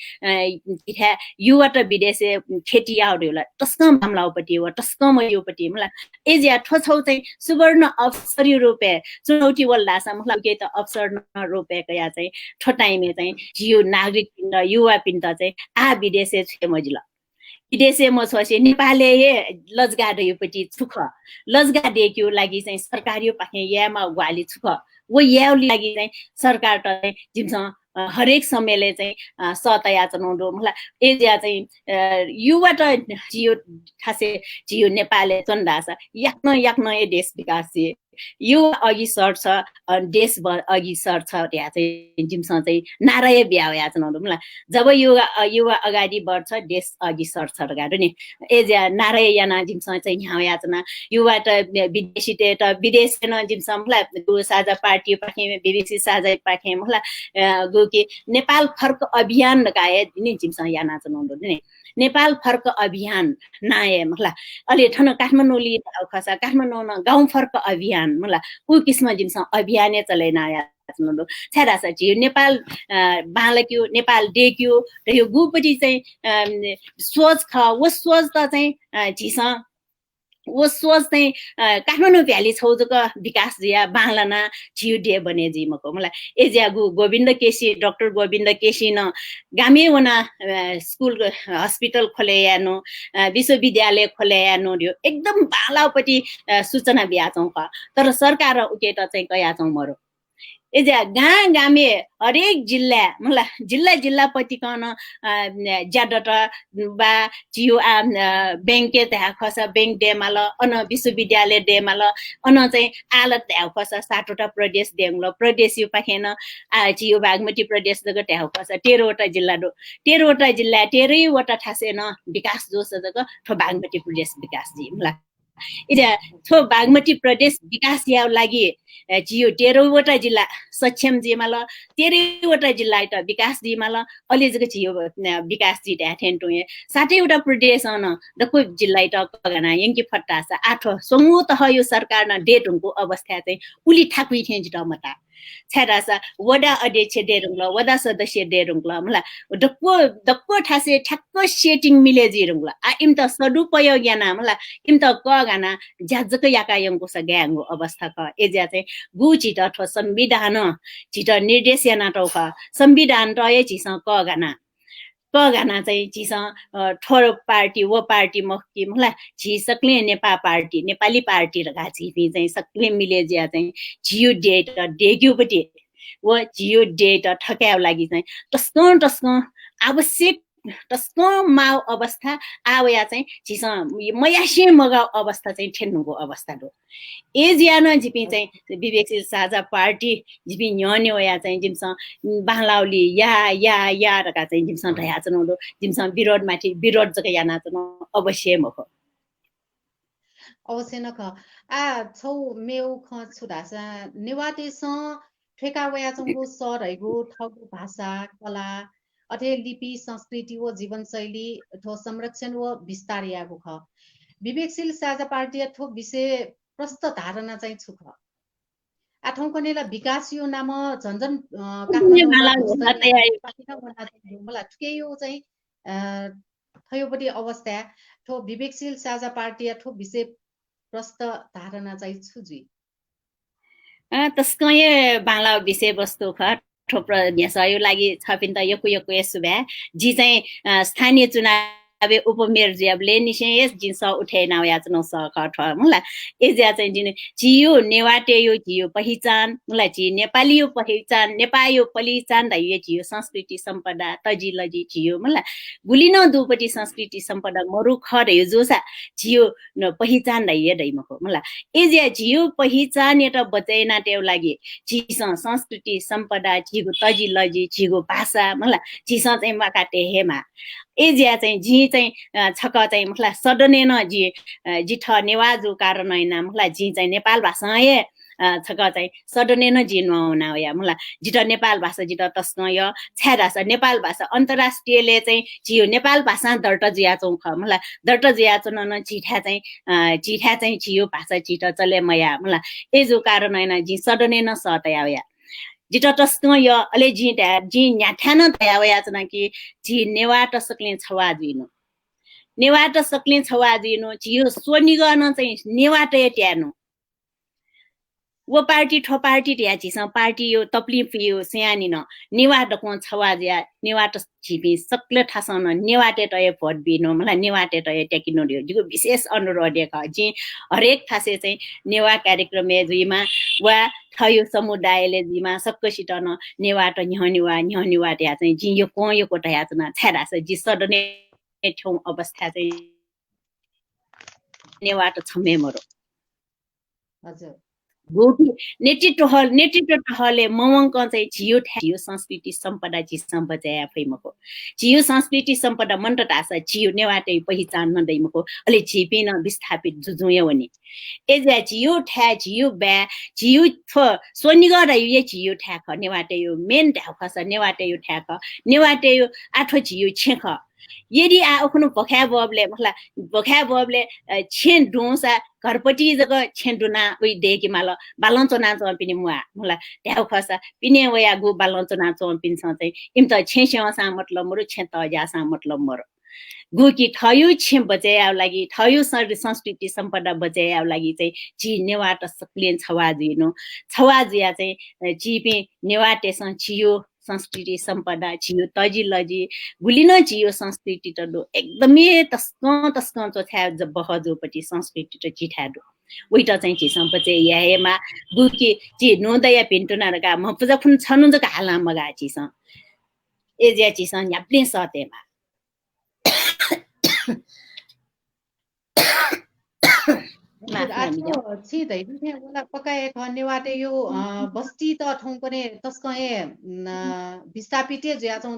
इठा युबाट विदेशे खेती आउरेला टस्क मामलापट्टि व टस्क मयोपट्टि मलाई एज्या ठोछौ चाहिँ सुवर्ण अवसरी रुपे चुनौती वल्लासा मलाई के त अवसर न रुपे कया चाहिँ ठटाइमे चाहिँ जियो नागरिक पिण्ड युवा पिण्ड चाहिँ आ विदेशे छे मजिला विदेशे म छसे नेपालले लजगा देपट्टि छुख लजगा देक्यो लागि चाहिँ सरकारी पाखे यामा ग्वाली छुख वो याउली लागि चाहिँ सरकार त जिमस हरेक समयले चाहिँ सतया चनाउँदो मलाई एज्या चाहिँ युबाट जियो खासे जियो नेपालले चन्दाछ याक्न ए देश विकास छ यो अघि सर्छ देश अघि सर्छ त्यहाँ चाहिँ जिमसँग चाहिँ नाराय ब्याया चनाउँदो मलाई जब युवा अगाडि बढ्छ देश अघि सर्छ गाडो नि एज्या नाराय याना जिमसँग चाहिँ यहाँ याचना युवा त विदेशी त विदेश न जिमसँग मलाई साझा पार्टी पाखे बीबीसी साझा पाखे मलाई गो के नेपाल फर्क अभियान लगाए नि जिमसँग याना चनाउँदो नि नेपाल फर्क अभियान नाए मलाई अलि ठन काठमाडौँली खसा काठमाडौँ गाउँ फर्क अभियान मलाई उ किस्म जिमसँग अभियानै चलाइ नआया छ्यारा छ नेपाल बालक्यो नेपाल डेक्यो र यो गुपट्टि चाहिँ सोच ख वो सोच त चाहिँ झिस वो सोच चाहिँ काठमाडौँ भ्याली छौजको विकास जिया बालना छिउ डे बने जिमको मलाई एज्या गोविन्द केसी डाक्टर गोविन्द केसी न गामे वना स्कुल हस्पिटल खोले यानो विश्वविद्यालय खोले यानो एकदम बालापट्टि सूचना बियाचौँ तर सरकार उके त चाहिँ कयाचौँ मरो एज्या गामे हरेक जिल्ला मलाई जिल्ला पतिकन ज्यादाटा बा जियो ब्याङ्के त्यहाँ खस ब्याङ्क डेमाल अन विश्वविद्यालय डेमाल अन चाहिँ आलत त्यहाँ खस 7वटा प्रदेश देङ्लो प्रदेश यो पाखेन जियो बागमती प्रदेश जग त्यहाँ खस 13वटा जिल्ला 13वटा ठासेन विकास जोस जग ठो बागमती प्रदेश विकास जी मलाई इजा थो बागमती प्रदेश विकास या लागि जियो 13वटा जिल्ला सक्षम जिमाल 13वटा जिल्ला त विकास जिमाल अलि जग जियो विकास जि ट्याथेन टुए 7वटा प्रदेश न दको जिल्ला त कगना यंकी फट्टा स 8 संगो त यो सरकार न डेट हुनको अवस्था चाहिँ उली ठाकुई थे जित मता छ्यारासा वडा अध्यक्ष डेरुङला वडा सदस्य डेरुङला मलाई दक्को ठासे ठ्याक्क सेटिङ मिले जिरुङला आ इम त सदुपयोग याना मलाई इम त क गाना ज्याजक याका यंको स ग्याङको अवस्था क एज्या चाहिँ गु चिट ठो संविधान चिट निर्देशन टौख संविधान टय चिस क गाना चाहिँ चिस ठोर पार्टी वो पार्टी मखी मलाई छि सक्ले नेपाली पार्टी र गाछि चाहिँ सक्ले मिले ज्या चाहिँ जियो डेट डेग्युपट्टि वो जियो डेट ठक्याउ लागि चाहिँ टस्क आवश्यक टस्क माउ अवस्था आवया चाहिँ झिस मयासे मगा अवस्था चाहिँ ठेन्नुको अवस्था हो एजियान जिपि चाहिँ विवेकशील साझा पार्टी जिपि न्यने वया चाहिँ जिमस बाहलाउली या रका चाहिँ जिमस ढयाचन हो जिमस विरोध माथि विरोध जक यानाचन अवश्य मख अवश्य न ख छौ मेउ ख छुदासा नेवाते स ठेका वया चंगो सर हैगो ठगु भाषा कला अथे लिपि संस्कृति व जीवनशैली ठो संरक्षण व विस्तार यागो ख विवेकशील साझा पार्टी ठो विषय प्रस्त धारणा चाहिँ छु ख आठौं कनेला विकास यो नाम झन्झन मलाई ठुके यो चाहिँ थयोपट्टि अवस्था ठो विवेकशील साझा पार्टी ठो विषय प्रस्त धारणा चाहिँ छु जी तस्कय बांग्ला विषयवस्तु ख ठोप्र न्यासयो लागि छपिन त यकु यसु भए जी चाहिँ स्थानीय चुनाव उपमेयर जियाबले निसे यस जिन्स उठे नाउ याचन स खठ मुला एजिया चाहिँ जिने जियो नेवाटे यो जियो पहिचान मुला जि नेपाली यो पहिचान नेपायो पहिचान दै यो जियो संस्कृति सम्पदा तजिलजी जियो मुला गुलिन दुपटी संस्कृति सम्पदा मरु खर यो जोसा जियो पहिचान दै यो दैमको मुला एजिया जियो पहिचान एटा बचैना टेउ लागि जिस संस्कृति सम्पदा जिगो तजिलजी जिगो भाषा मुला जिस चाहिँ मकाटे हेमा एजिया चाहिँ जी चाहिँ छक चाहिँ मुखला सडने न जी जिठ नेवाजु कारण हैन मुखला जी चाहिँ नेपाल भाषा ए छक चाहिँ सडने न जी नहुना या मुखला जिठ नेपाल भाषा जिठ तस्न य छ्यादास नेपाल भाषा अन्तर्राष्ट्रियले चाहिँ जियो नेपाल भाषा दर्ट जिया चौख मुखला दर्ट जिया चौन न जिठा चाहिँ जियो भाषा जिठ चले मया मुखला एजु कारण हैन जी सडने न सतया या जिटा टस्क यो अले जी न्याठान तयावया जना कि जी नेवाट सक्ले छवा दिनु नेवाट सक्ले छवा दिनु जियो सोनिगन चाहिँ नेवाट ट्यानु वो पार्टी ठो पार्टी ट्याची स पार्टी यो तपली पियो स्यानी न नेवाट को छवा दिया नेवाट छिपी सक्ले ठासन नेवाटे टय भोट बिनु मलाई नेवाटे टय टेकिनु दियो जिको विशेष अनुरोध क जी हरेक खासे चाहिँ नेवा कार्यक्रम जुइमा वा थयो समुदायले जिमा सक्कसित न नेवाट न्हनिवा ट्या चाहिँ जि यो कोटा यातना छ्यारास जि सडने ठौ अवस्था चाहिँ नेवाट छमे मरो हजुर गोटी नेतृत्व टहले मवंक चाहिँ जियो संस्कृति सम्पदा जी सम्पजाया फैमको जियो संस्कृति सम्पदा मन्ट आशा जियो नेवाटे पहिचान न दैमको अले जिपिन विस्थापित जुजुयो वनी एजा जियो ठ्या जियो बा जियो थ सोनिगर यो जियो ठ्याख नेवाटे यो मेन ढाउखस नेवाटे यो ठ्याख नेवाटे यो आठो जियो छेख यदि आ ओखनु भोख्याबले छेन डोसा घरपटी जग छेन्डुना उइ देकी माल बालन्चना चम्पिनी मुला ढ्याउ खसा पिने वया गु बालन्चना चम्पिन छ चाहिँ इम त छेसेवा सा मतलब मरु छे त जासा मतलब मरु गु कि थयु छे बचाया लागि थयु संस्कृति सम्पदा बचाया लागि चाहिँ जी नेवाट सक्लेन छवा जिया चाहिँ जिपि नेवाटे स जियो संस्कृति सम्पदा जियो तजिलजी गुलिन जियो संस्कृति त एकदमै तस्क तो छ्या बहजोपट्टि संस्कृति त जिठाडो उइटा चाहिँ छि सम्पचे याहेमा गुकी जि नोदया पिन्टुना रका म पूजा खुन छनु जका हाला मगा छि स एजिया छि स न्याप्ले सतेमा पकाए नेवाटे यो बस्ती त ठौं पनि तस्कए विस्थापित ज्याचौं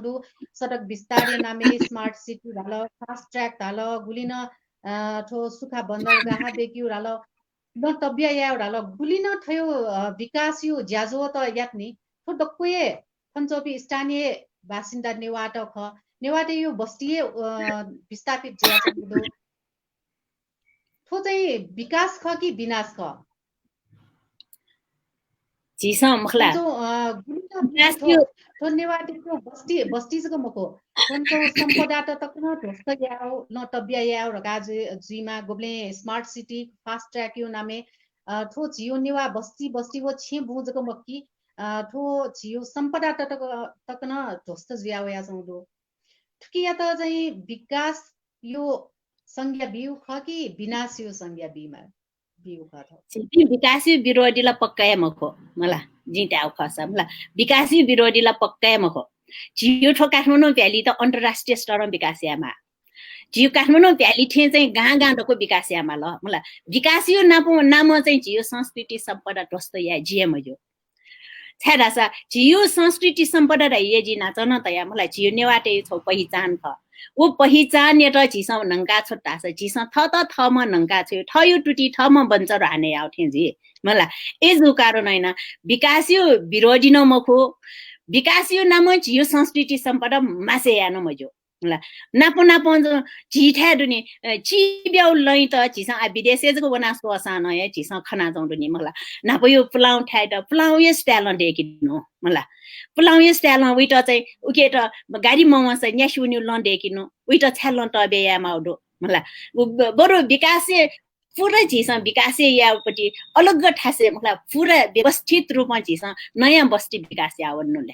सडक विस्तार नामे स्मार्ट सिटी धाल फास्ट ट्र्याक धाल गुलिन ठो सुखा बन्दरगाह देखियो धाल न तब्या या धाल गुलिन थयो विकास यो ज्याजो त यात्नी ठो डक्कुए पञ्चपी स्थानीय बासिन्दा नेवाट ख नेवाटे यो बस्तीय विस्थापित ज्याचौं ठो चाहिँ विकास ख कि विनाश ख जिस मखला ठो नेवाटेको बस्तीको मको ठोनको सम्पदा त तक्न ढोस्त याओ न तब्या याओ रगा जिमा गोब्ले स्मार्ट सिटी फास्ट ट्र्याक यो नामे ठो जियो नेवा बस्ती वो छे बुजको मक्की ठो जियो सम्पदा त तक्न ढोस्त जियाओ या चौदो ठुकिया त चाहिँ विकास यो संज्ञा बिउ ख कि विनाश यो संज्ञा बिमा बिउ ख त विकासी विरोधीलाई पक्काए मको मला जिटा खसा मला विकासी विरोधीलाई पक्काए मको जियो ठो काठमाडौँ भ्याली त अन्तर्राष्ट्रिय स्तरमा विकासियामा जियो काठमाडौँ भ्याली ठे चाहिँ गाँडको विकासियामा ल मलाई विकासियो नाम चाहिँ जियो संस्कृति सम्पदा ध्वस्त या जिएम यो छ्याडासा जियो संस्कृति सम्पदा रहिए जी नाचन त या मलाई जियो नेवाटे छौ पहिचान ख वो पहिचान एट झिस नङ्का छोटा छ झिस थम नङ्का छु ठयो टुटी थम बन्छ रहने आउँथे जी मलाई एजु कारण हैन विकासियो विरोधी न मखो विकासियो नाम जियो संस्कृति सम्पदा मासे या न मजो ल नापो झिठा दुनी चिब्याउ लै त झिस विदेशेजको बनासको असान है झिस खना जाउँदो नि मलाई नापो यो पुलाउ ठाइ त पुलाउ यस ट्यालेन्ट देखिनु मलाई पुलाउ यस ट्यालेन्ट उइट चाहिँ उके त गाडी ममा चाहिँ न्यासुन्यु लन देखिनु उइट छ्यालन त बेया माउदो मलाई बरु विकासे पुरै झिस विकासे यापट्टि अलग ठासे मलाई पुरा व्यवस्थित रूपमा झिस नयाँ बस्ती विकास आवन्नुले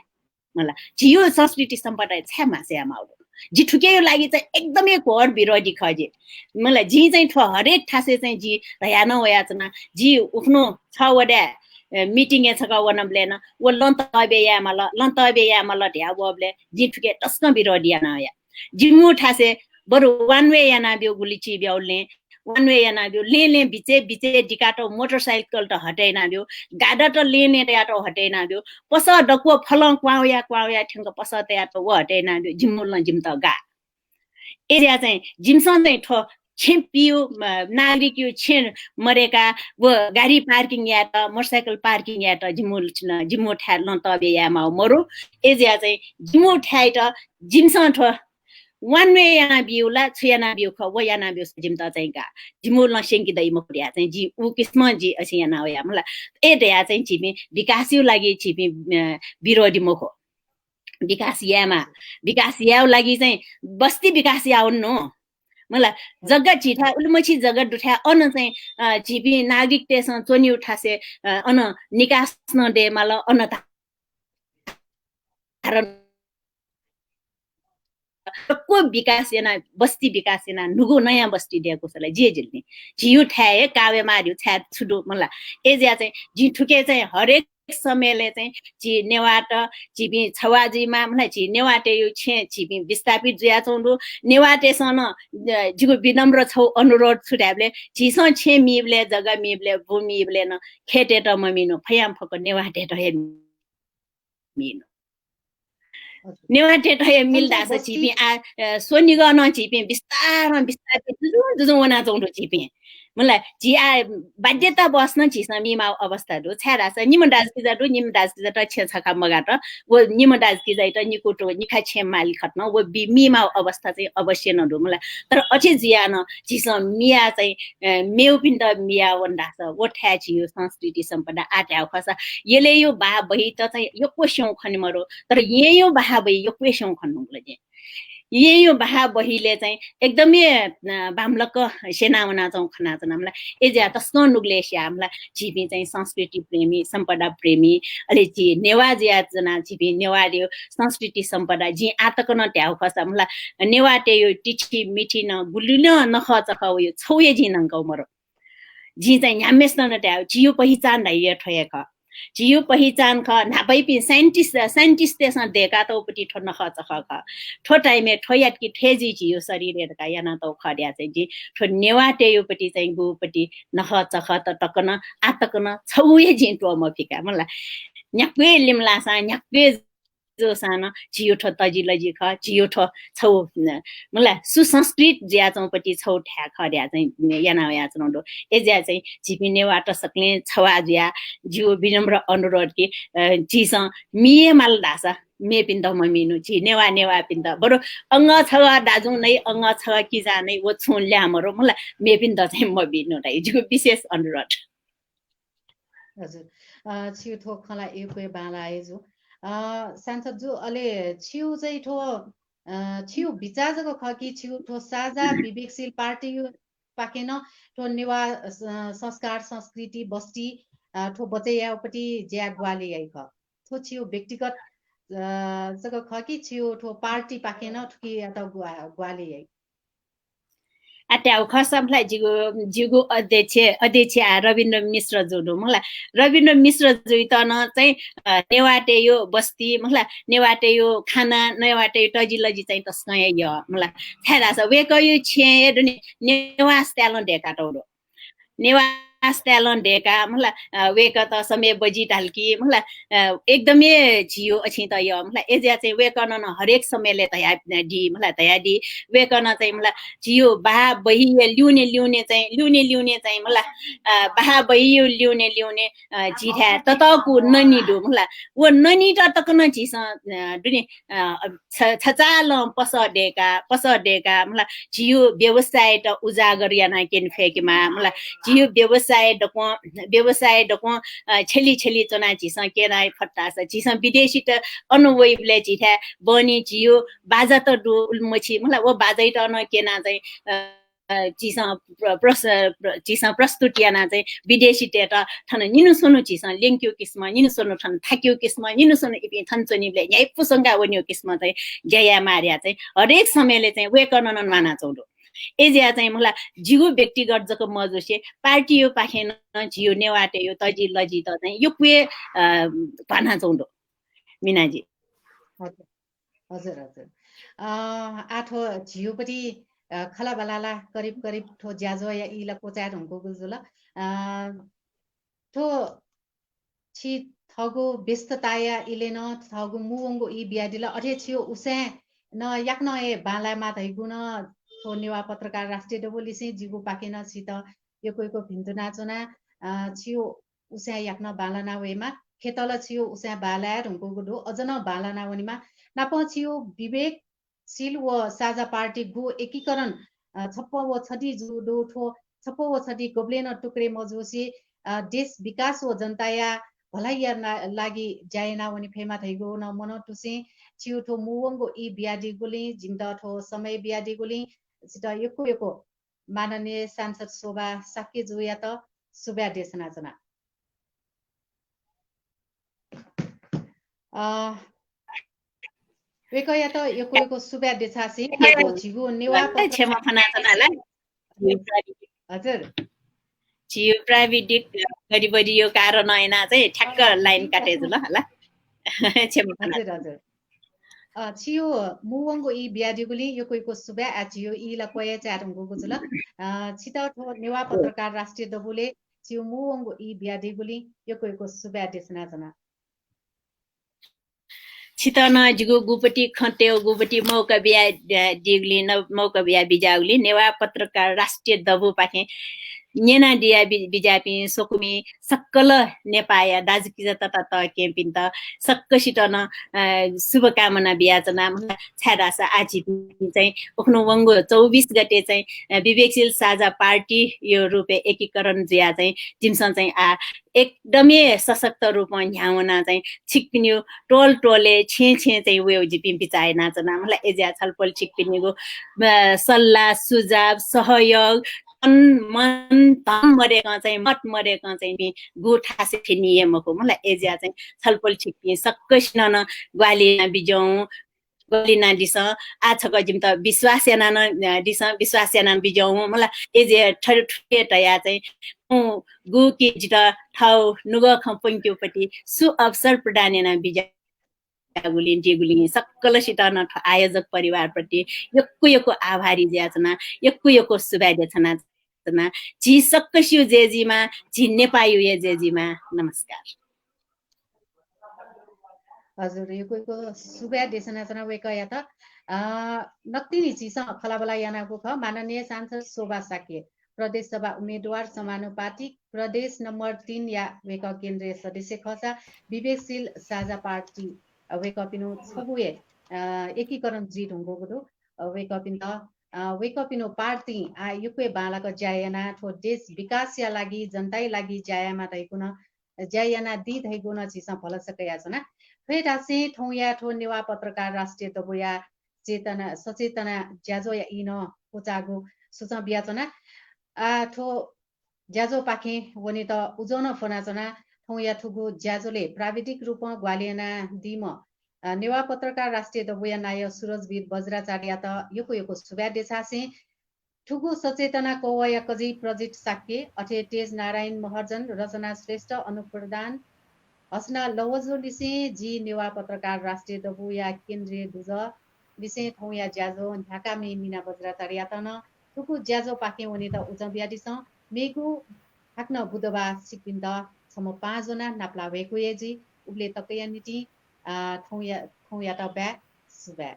मलाई जियो संस्कृति सम्पदा छ्या मासे आमाउदो जी ठुकेको लागि चाहिँ एकदमै घोर विरोधी खजे मलाई जी चाहिँ ठो हरेक ठासे चाहिँ जी रया न वयाचना जी उफ्नो छ वडा मिटिङ छ का वनब्लेन वो लन्तबे या मल ढ्या वबले जी ठुके टस्क विरोधी या नया जिमु ठासे बरु वन वे या नाब्यो गुलिची ब्याउले वन वे या नाब्यो ले बिचे डिकाटो मोटरसाइकल त हटाइ नाब्यो गाडा त लेने याटो हटाइ नाब्यो पस डको फलं क्वाउया ठंग पस त्याटो व हटाइ नाब्यो जिमुल जिम त गा एरिया चाहिँ जिमसन चाहिँ ठो छिपियो नागरिक यो छेन मरेका वो गाडी पार्किङ या त मोटरसाइकल पार्किङ या त जिमु ठ्या न तबे या माउ मरो एरिया चाहिँ जिमु ठ्याइ त जिमसन ठो वन वे याना बिउला छुयाना बिउ ख व याना बिउ जिम त चाहिँ गा जिमु ल सेंकी दइ मखरिया चाहिँ जी उ किस्म जी असि याना होया मला ए दया चाहिँ छिपी विकासियो लागि छिपी विरोधी मखो विकास याउ लागि चाहिँ बस्ती विकास याउन्नु मलाई जग्गा छिठा उलमछि जग्गा दुठा अन चाहिँ छिपी नागरिक तेसँग चोनी उठासे अन निकास न दे मला अन को विकास याना बस्ती विकास याना नुगो नयाँ बस्ती दिएको छलाई जे जिल्ने जिउ ठ्याए कावे मार्यो छ्या छुडो मलाई एजिया चाहिँ जी ठुके चाहिँ हरेक समयले चाहिँ जी नेवाट जिबी छवाजीमा मलाई जी नेवाटे यो छे जिबी विस्थापित जुया चौंडो नेवाटेसँग जिगो विनम्र छौ अनुरोध छुट्याबले झिस छे मिबले जग्गा मिबले भूमिबले न खेटे त ममिनो फयाम फक नेवाटे त हे मिनो नेवाटे त हे मिल्दा छ जिबी आ सोनिगन जिबी बिस्तार जुजु वना चौंडो जिबी मलाई जिया बाध्यता बस्न झिस मिमा अवस्थाहरु छ्यारा छ निमडाजकी जाडु निमडाजकी जाट छे छका मगाट वो निमडाजकी जाइ त निकोटो निखा छे माली खट्न वो मिमा अवस्था चाहिँ अवश्य नदु मलाई तर अझै जिया न झिस मिया चाहिँ मेउ पिन्द मिया वन्दा छ वो ठ्या छियो संस्कृति सम्पदा आट्या खसा यले यो बा बही त चाहिँ यो कोस्यौ खनि मरो तर यो बहा बही यो कोस्यौ खन्नुले यो बहा बहिले चाहिँ एकदमै बामलक सेनावना चाहिँ खना चाहिँ हामीलाई एज्या तस्नो नुग्ले हामीलाई जिपी चाहिँ संस्कृति प्रेमी सम्पदा प्रेमी अलि जी नेवा ज्या जना जिपी नेवार्यो संस्कृति सम्पदा जी आतक न ट्याउ खस हामीलाई नेवाटे यो टिची मिठी न गुलिन नख चख यो छौये जी नंगौ मरो जी चाहिँ ह्यामेस न ट्याउ जियो पहिचान रहिए ठयक जियो पहिचान ख नापै पि साइन्टिस्ट तेसा देखा त उपटी ठो नख चख ख ठो टाइमे ठोयाट कि ठेजी जियो शरीर का याना त खड्या चाहिँ जी ठो नेवाटे यो पटी चाहिँ गुपटी नख चख त टकन आतकन छौये जी टो मफिका मलाई न्याक्वे लिमलासा न्याक्वे जो सानो जियो ठो तजिलजी ख जियो ठो छौ मलाई सुसंस्कृत ज्या चौपटी छौ ठ्या खड्या चाहिँ याना या चनडो एज्या चाहिँ झिपिने वाट सक्ने छवा ज्या जियो विनम्र अनुरोध कि जिस मिए माल दासा मे पिन्द ममिनु छि नेवा पिन्द बरु अंग छ दाजु नै अंग छ कि जानै वो छुनले हाम्रो मलाई मे पिन्द चाहिँ म बिनु दै जियो विशेष अनुरोध हजुर छिउ थोखला एकै बाला आएजु सांसद जो अले छिउ चाहिँ ठो छिउ विचाजको खकी छिउ ठो साझा विवेकशील पार्टी पाकेन ठो नेवा संस्कार संस्कृति बस्ती ठो बचैयापट्टि ज्या ग्वाली आइ ख ठो छिउ व्यक्तिगत जको खकी छिउ ठो पार्टी पाकेन ठुकी त ग्वाली आइ आट्याउ खसमलाई जिगो अध्यक्ष रविन्द्र मिश्र जोडो मलाई रविन्द्र मिश्र जोइतन चाहिँ नेवाटे यो बस्ती मलाई नेवाटे यो खाना नेवाटे यो टजिलजी चाहिँ तस्कै यो मलाई थाहा छ वेक यो छे नेवास त्यालन ढेका टौरो नेवास त्यालन ढेका मलाई वेक त समय बजी ढाल्की मलाई एकदमै झियो अछि त यो मलाई एजिया चाहिँ वेकन हरेक समयले तयार डी मलाई तयार डी वेकन चाहिँ मलाई झियो बहा बही ल्युने चाहिँ मलाई बहा बही ल्युने झिठा ततको ननिडो मलाई वो ननिटा तकन झिस दुनी छचाल पसडेका मलाई झियो व्यवसाय त उजागर याना केन फेकमा मलाई जियो व्यवसाय डको छेली चना झिस केरा फट्टा छ झिस विदेशी त अनुवैबले झिठा बनी जियो बाजा त मछि मलाई वो बाजै त न केना चाहिँ चिसा प्रस्तुत याना चाहिँ विदेशी टेट ठन निनु सोनु चिसा लेङ्क्यो किस्म निनु सोनु ठन थाक्यो किस्म निनु सोनु इपि थन्चनिले न्याय पुसंगा वन्यो किस्म चाहिँ जया मार्या चाहिँ हरेक समयले चाहिँ वेकनन माना चौडो एजिया चाहिँ मलाई जिगो व्यक्तिगत जको मजुसे पार्टी यो पाखेन जियो नेवाटे यो तजी लजी त चाहिँ यो कुए पाना चौडो मिनाजी हजुर आठो झियोपट्टि खला बलाला करिब ठो ज्याजो या इला कोचार हुनको गुजुल ठो छि थगो व्यस्तताया इलेन थगो मुवंगो इ बियादिला अठे छियो उसे न याक्न ए बाला माथै गुण ठो नेवा पत्रकार राष्ट्रिय डबोलिसे जिगु पाकेन छित यको भिन्तुना चना छियो उसे याक्न बालना वेमा खेतल छियो उसे बालार हुनको गुडो अजन बालना वनिमा नाप छियो विवेकशील व साझा पार्टी गो एकीकरण छप्प व छडी जुडो ठो छप्प व छडी गोब्लेन टुक्रे मजोसी देश विकास व जनताया भलाइया लागि जायना वनि फेमा थैगो न मन टुसे छियो ठो मुवंगो इ बियाडी गोली जिन्द ठो समय बियाडी गोली सिता यको माननीय सांसद शोभा साके जोया त सुब्या देशना जना वेकया त यको सुब्या देछासी छिगु नेवा क्षमा फना चनाला हजुर छियो प्राविधिक गरीबरी यो कारण हैन चाहिँ ठ्याक्क लाइन काटेज ल होला क्षमा फना हजुर छियो मुवंगो इ बियादिगुली यको सुब्या छियो इ ला कोया चारंगो गुजुल छिता ठो नेवा पत्रकार राष्ट्रिय दबुले छियो मुवंगो इ बियादिगुली यको सुब्या देशना जना छितन जिगु गुपटी खन्टेउ गुपटी मौका बिया दिगली न मौका बिया बिजाउली नेवा पत्रकार राष्ट्रिय दबु पाखे नेना दिया बिजापि सोकुमी सक्कल नेपाया दाजुकिजा तत केपिन त सक्कसिटन शुभकामना बियाचना छाडासा आजि चाहिँ उखनु वंगो 24 गते चाहिँ विवेकशील साझा पार्टी यो रुपे एकीकरण जिया चाहिँ जिमसन चाहिँ एकदमै सशक्त रूपमा ह्याउना चाहिँ छिक्पिन्यो टोले छे चाहिँ वेउ जिपिम पिचाएना चना मलाई एजिया छलपल छिक्पिन्यो सल्लाह सुझाव सहयोग मन तन मरेका चाहिँ मत मरेका चाहिँ गोठासे नियमको मलाई एजिया चाहिँ छलपल छिक्पि सक्कसिन ग्वालिना बिजौ गलिना दिस आछक जिम त विश्वास याना विश्वास याना बिजौ मलाई एजिया ठठे तया चाहिँ गु के जित ठाउ नुग खपंक्योपट्टि सु अवसर प्रदान बिजा गुलिन सक्कलसित आयोजक परिवारप्रति यक्को आभारी ज्याचना यक्को शुभाय छना झी सक्कसियो जेजीमा झी नेपायो ये जेजीमा नमस्कार हजुर यको शुभाय देशना चना वेकया त नक्तिनी चिस खलाबला यानाको ख माननीय सांसद शोभा साके प्रदेश सभा उम्मेदवार समानुपातिक प्रदेश नम्बर 3 या वेक केन्द्रीय सदस्य खसा विवेकशील साझा पार्टी वेकपिनो छबुए एकीकरण जित हुँगो वेकपिनो पार्टी युके बालाको जायना ठो देश विकास या लागि जनताई लागि जायामा दैकुन जायना दि दैकुन चिसा फलसकया छना फेटासे ठौया ठो नेवा पत्रकार राष्ट्रिय दबुया चेतना सचेतना ज्याजो या इन कोचागो सुचा बियाचना ठो ज्याजो पाखे वनि त उजौन फनाचना ठौया ठुगु ज्याजोले प्राविधिक रूपमा ग्वालियना दिम नेवा पत्रकार राष्ट्रिय दबुया नाय सुरजवीर बज्राचार्य त यको शुभ्या देछासे ठुगु सचेतना कौवय कजी प्रोजेक्ट साके अठे तेज नारायण महर्जन रचना श्रेष्ठ अनुप प्रधान हसना लवजो लिसे जी नेवा पत्रकार राष्ट्रिय दबु या केन्द्रीय दुज लिसे ठौ या ज्याजो ढाका मे मिना बज्राचार यातन ठुगु ज्याजो पाके वनिता उजम बियादिस मेगु हाक्न बुधबा सिकिन्द सम 5 जना नाप्ला भएको येजी उले तकया निति ठौ या त ब्या सुबा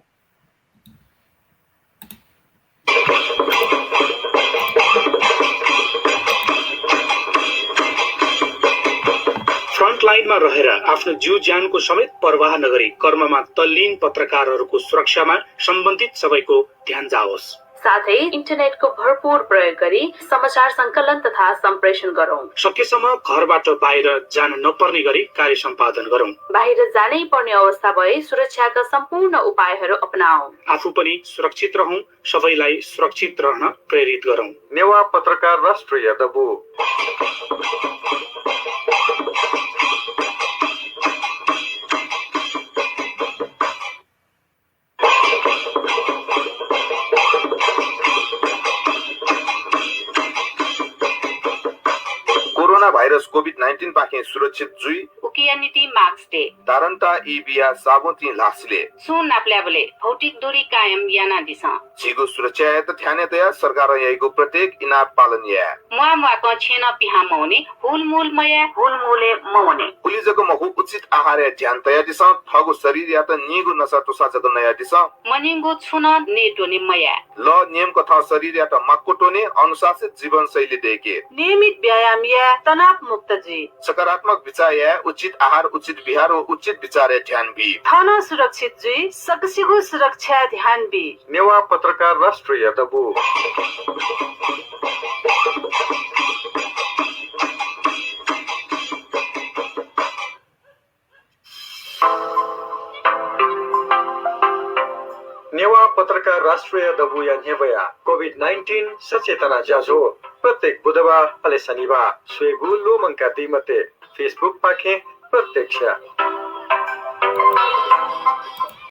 फ्रन्टलाइनमा रहेर आफ्नो जीव ज्यानको समेत परवाह नगरी कर्ममा तल्लीन पत्रकारहरूको सुरक्षामा सम्बन्धित सबैको ध्यान जाओस्। साथै इन्टरनेटको भरपूर प्रयोग गरी समाचार संकलन तथा सम्प्रेषण गरौं। सकेसम्म घरबाट बाहिर जान नपर्ने गरी कार्य सम्पादन गरौं। बाहिर जानै पर्ने अवस्था भए सुरक्षाका सम्पूर्ण उपायहरू अपनाऊ। आफू पनि सुरक्षित रहौं, सबैलाई सुरक्षित रहन प्रेरित गरौं। नेवा पत्रकार राष्ट्रिय दबु। कोरोना भाइरस कोभिड-19 पाखे सुरक्षित जुई उकिया नीति मार्क्स डे तारन्ता इबिया साबुती लासले सुन नाप्ल्याबले भौतिक दूरी कायम याना दिसा जीगो सुरक्षा त ध्यान दया सरकार यहीको प्रत्येक इनाप पालन या मुआमुआको छेन पिहा मौने हुलमुल मया हुलमुले मौने पुलिसको महु उचित आहार ध्यान तया दिसा ठगो शरीर या त निगो नसा तुसा जग नया दिसा मनिंगो छुन नेटोने मया ल नियम कथा शरीर या त मक्कोटोने अनुशासित जीवन शैली देके नियमित व्यायाम या तनाव मुक्त जी सकारात्मक विचार या उचित आहार उचित विहार और उचित विचार ध्यान भी थाना सुरक्षित जी सकसिगो सुरक्षा ध्यान भी नेवा पत्रकार राष्ट्रिय दबु। नेवा पत्रकार राष्ट्रिय दबु या नेवया कोभिड-19 सचेतना जाजो प्रत्येक बुधबार अले शनिबार स्वेगु लोमंका दिमते फेसबुक पाखे प्रत्यक्ष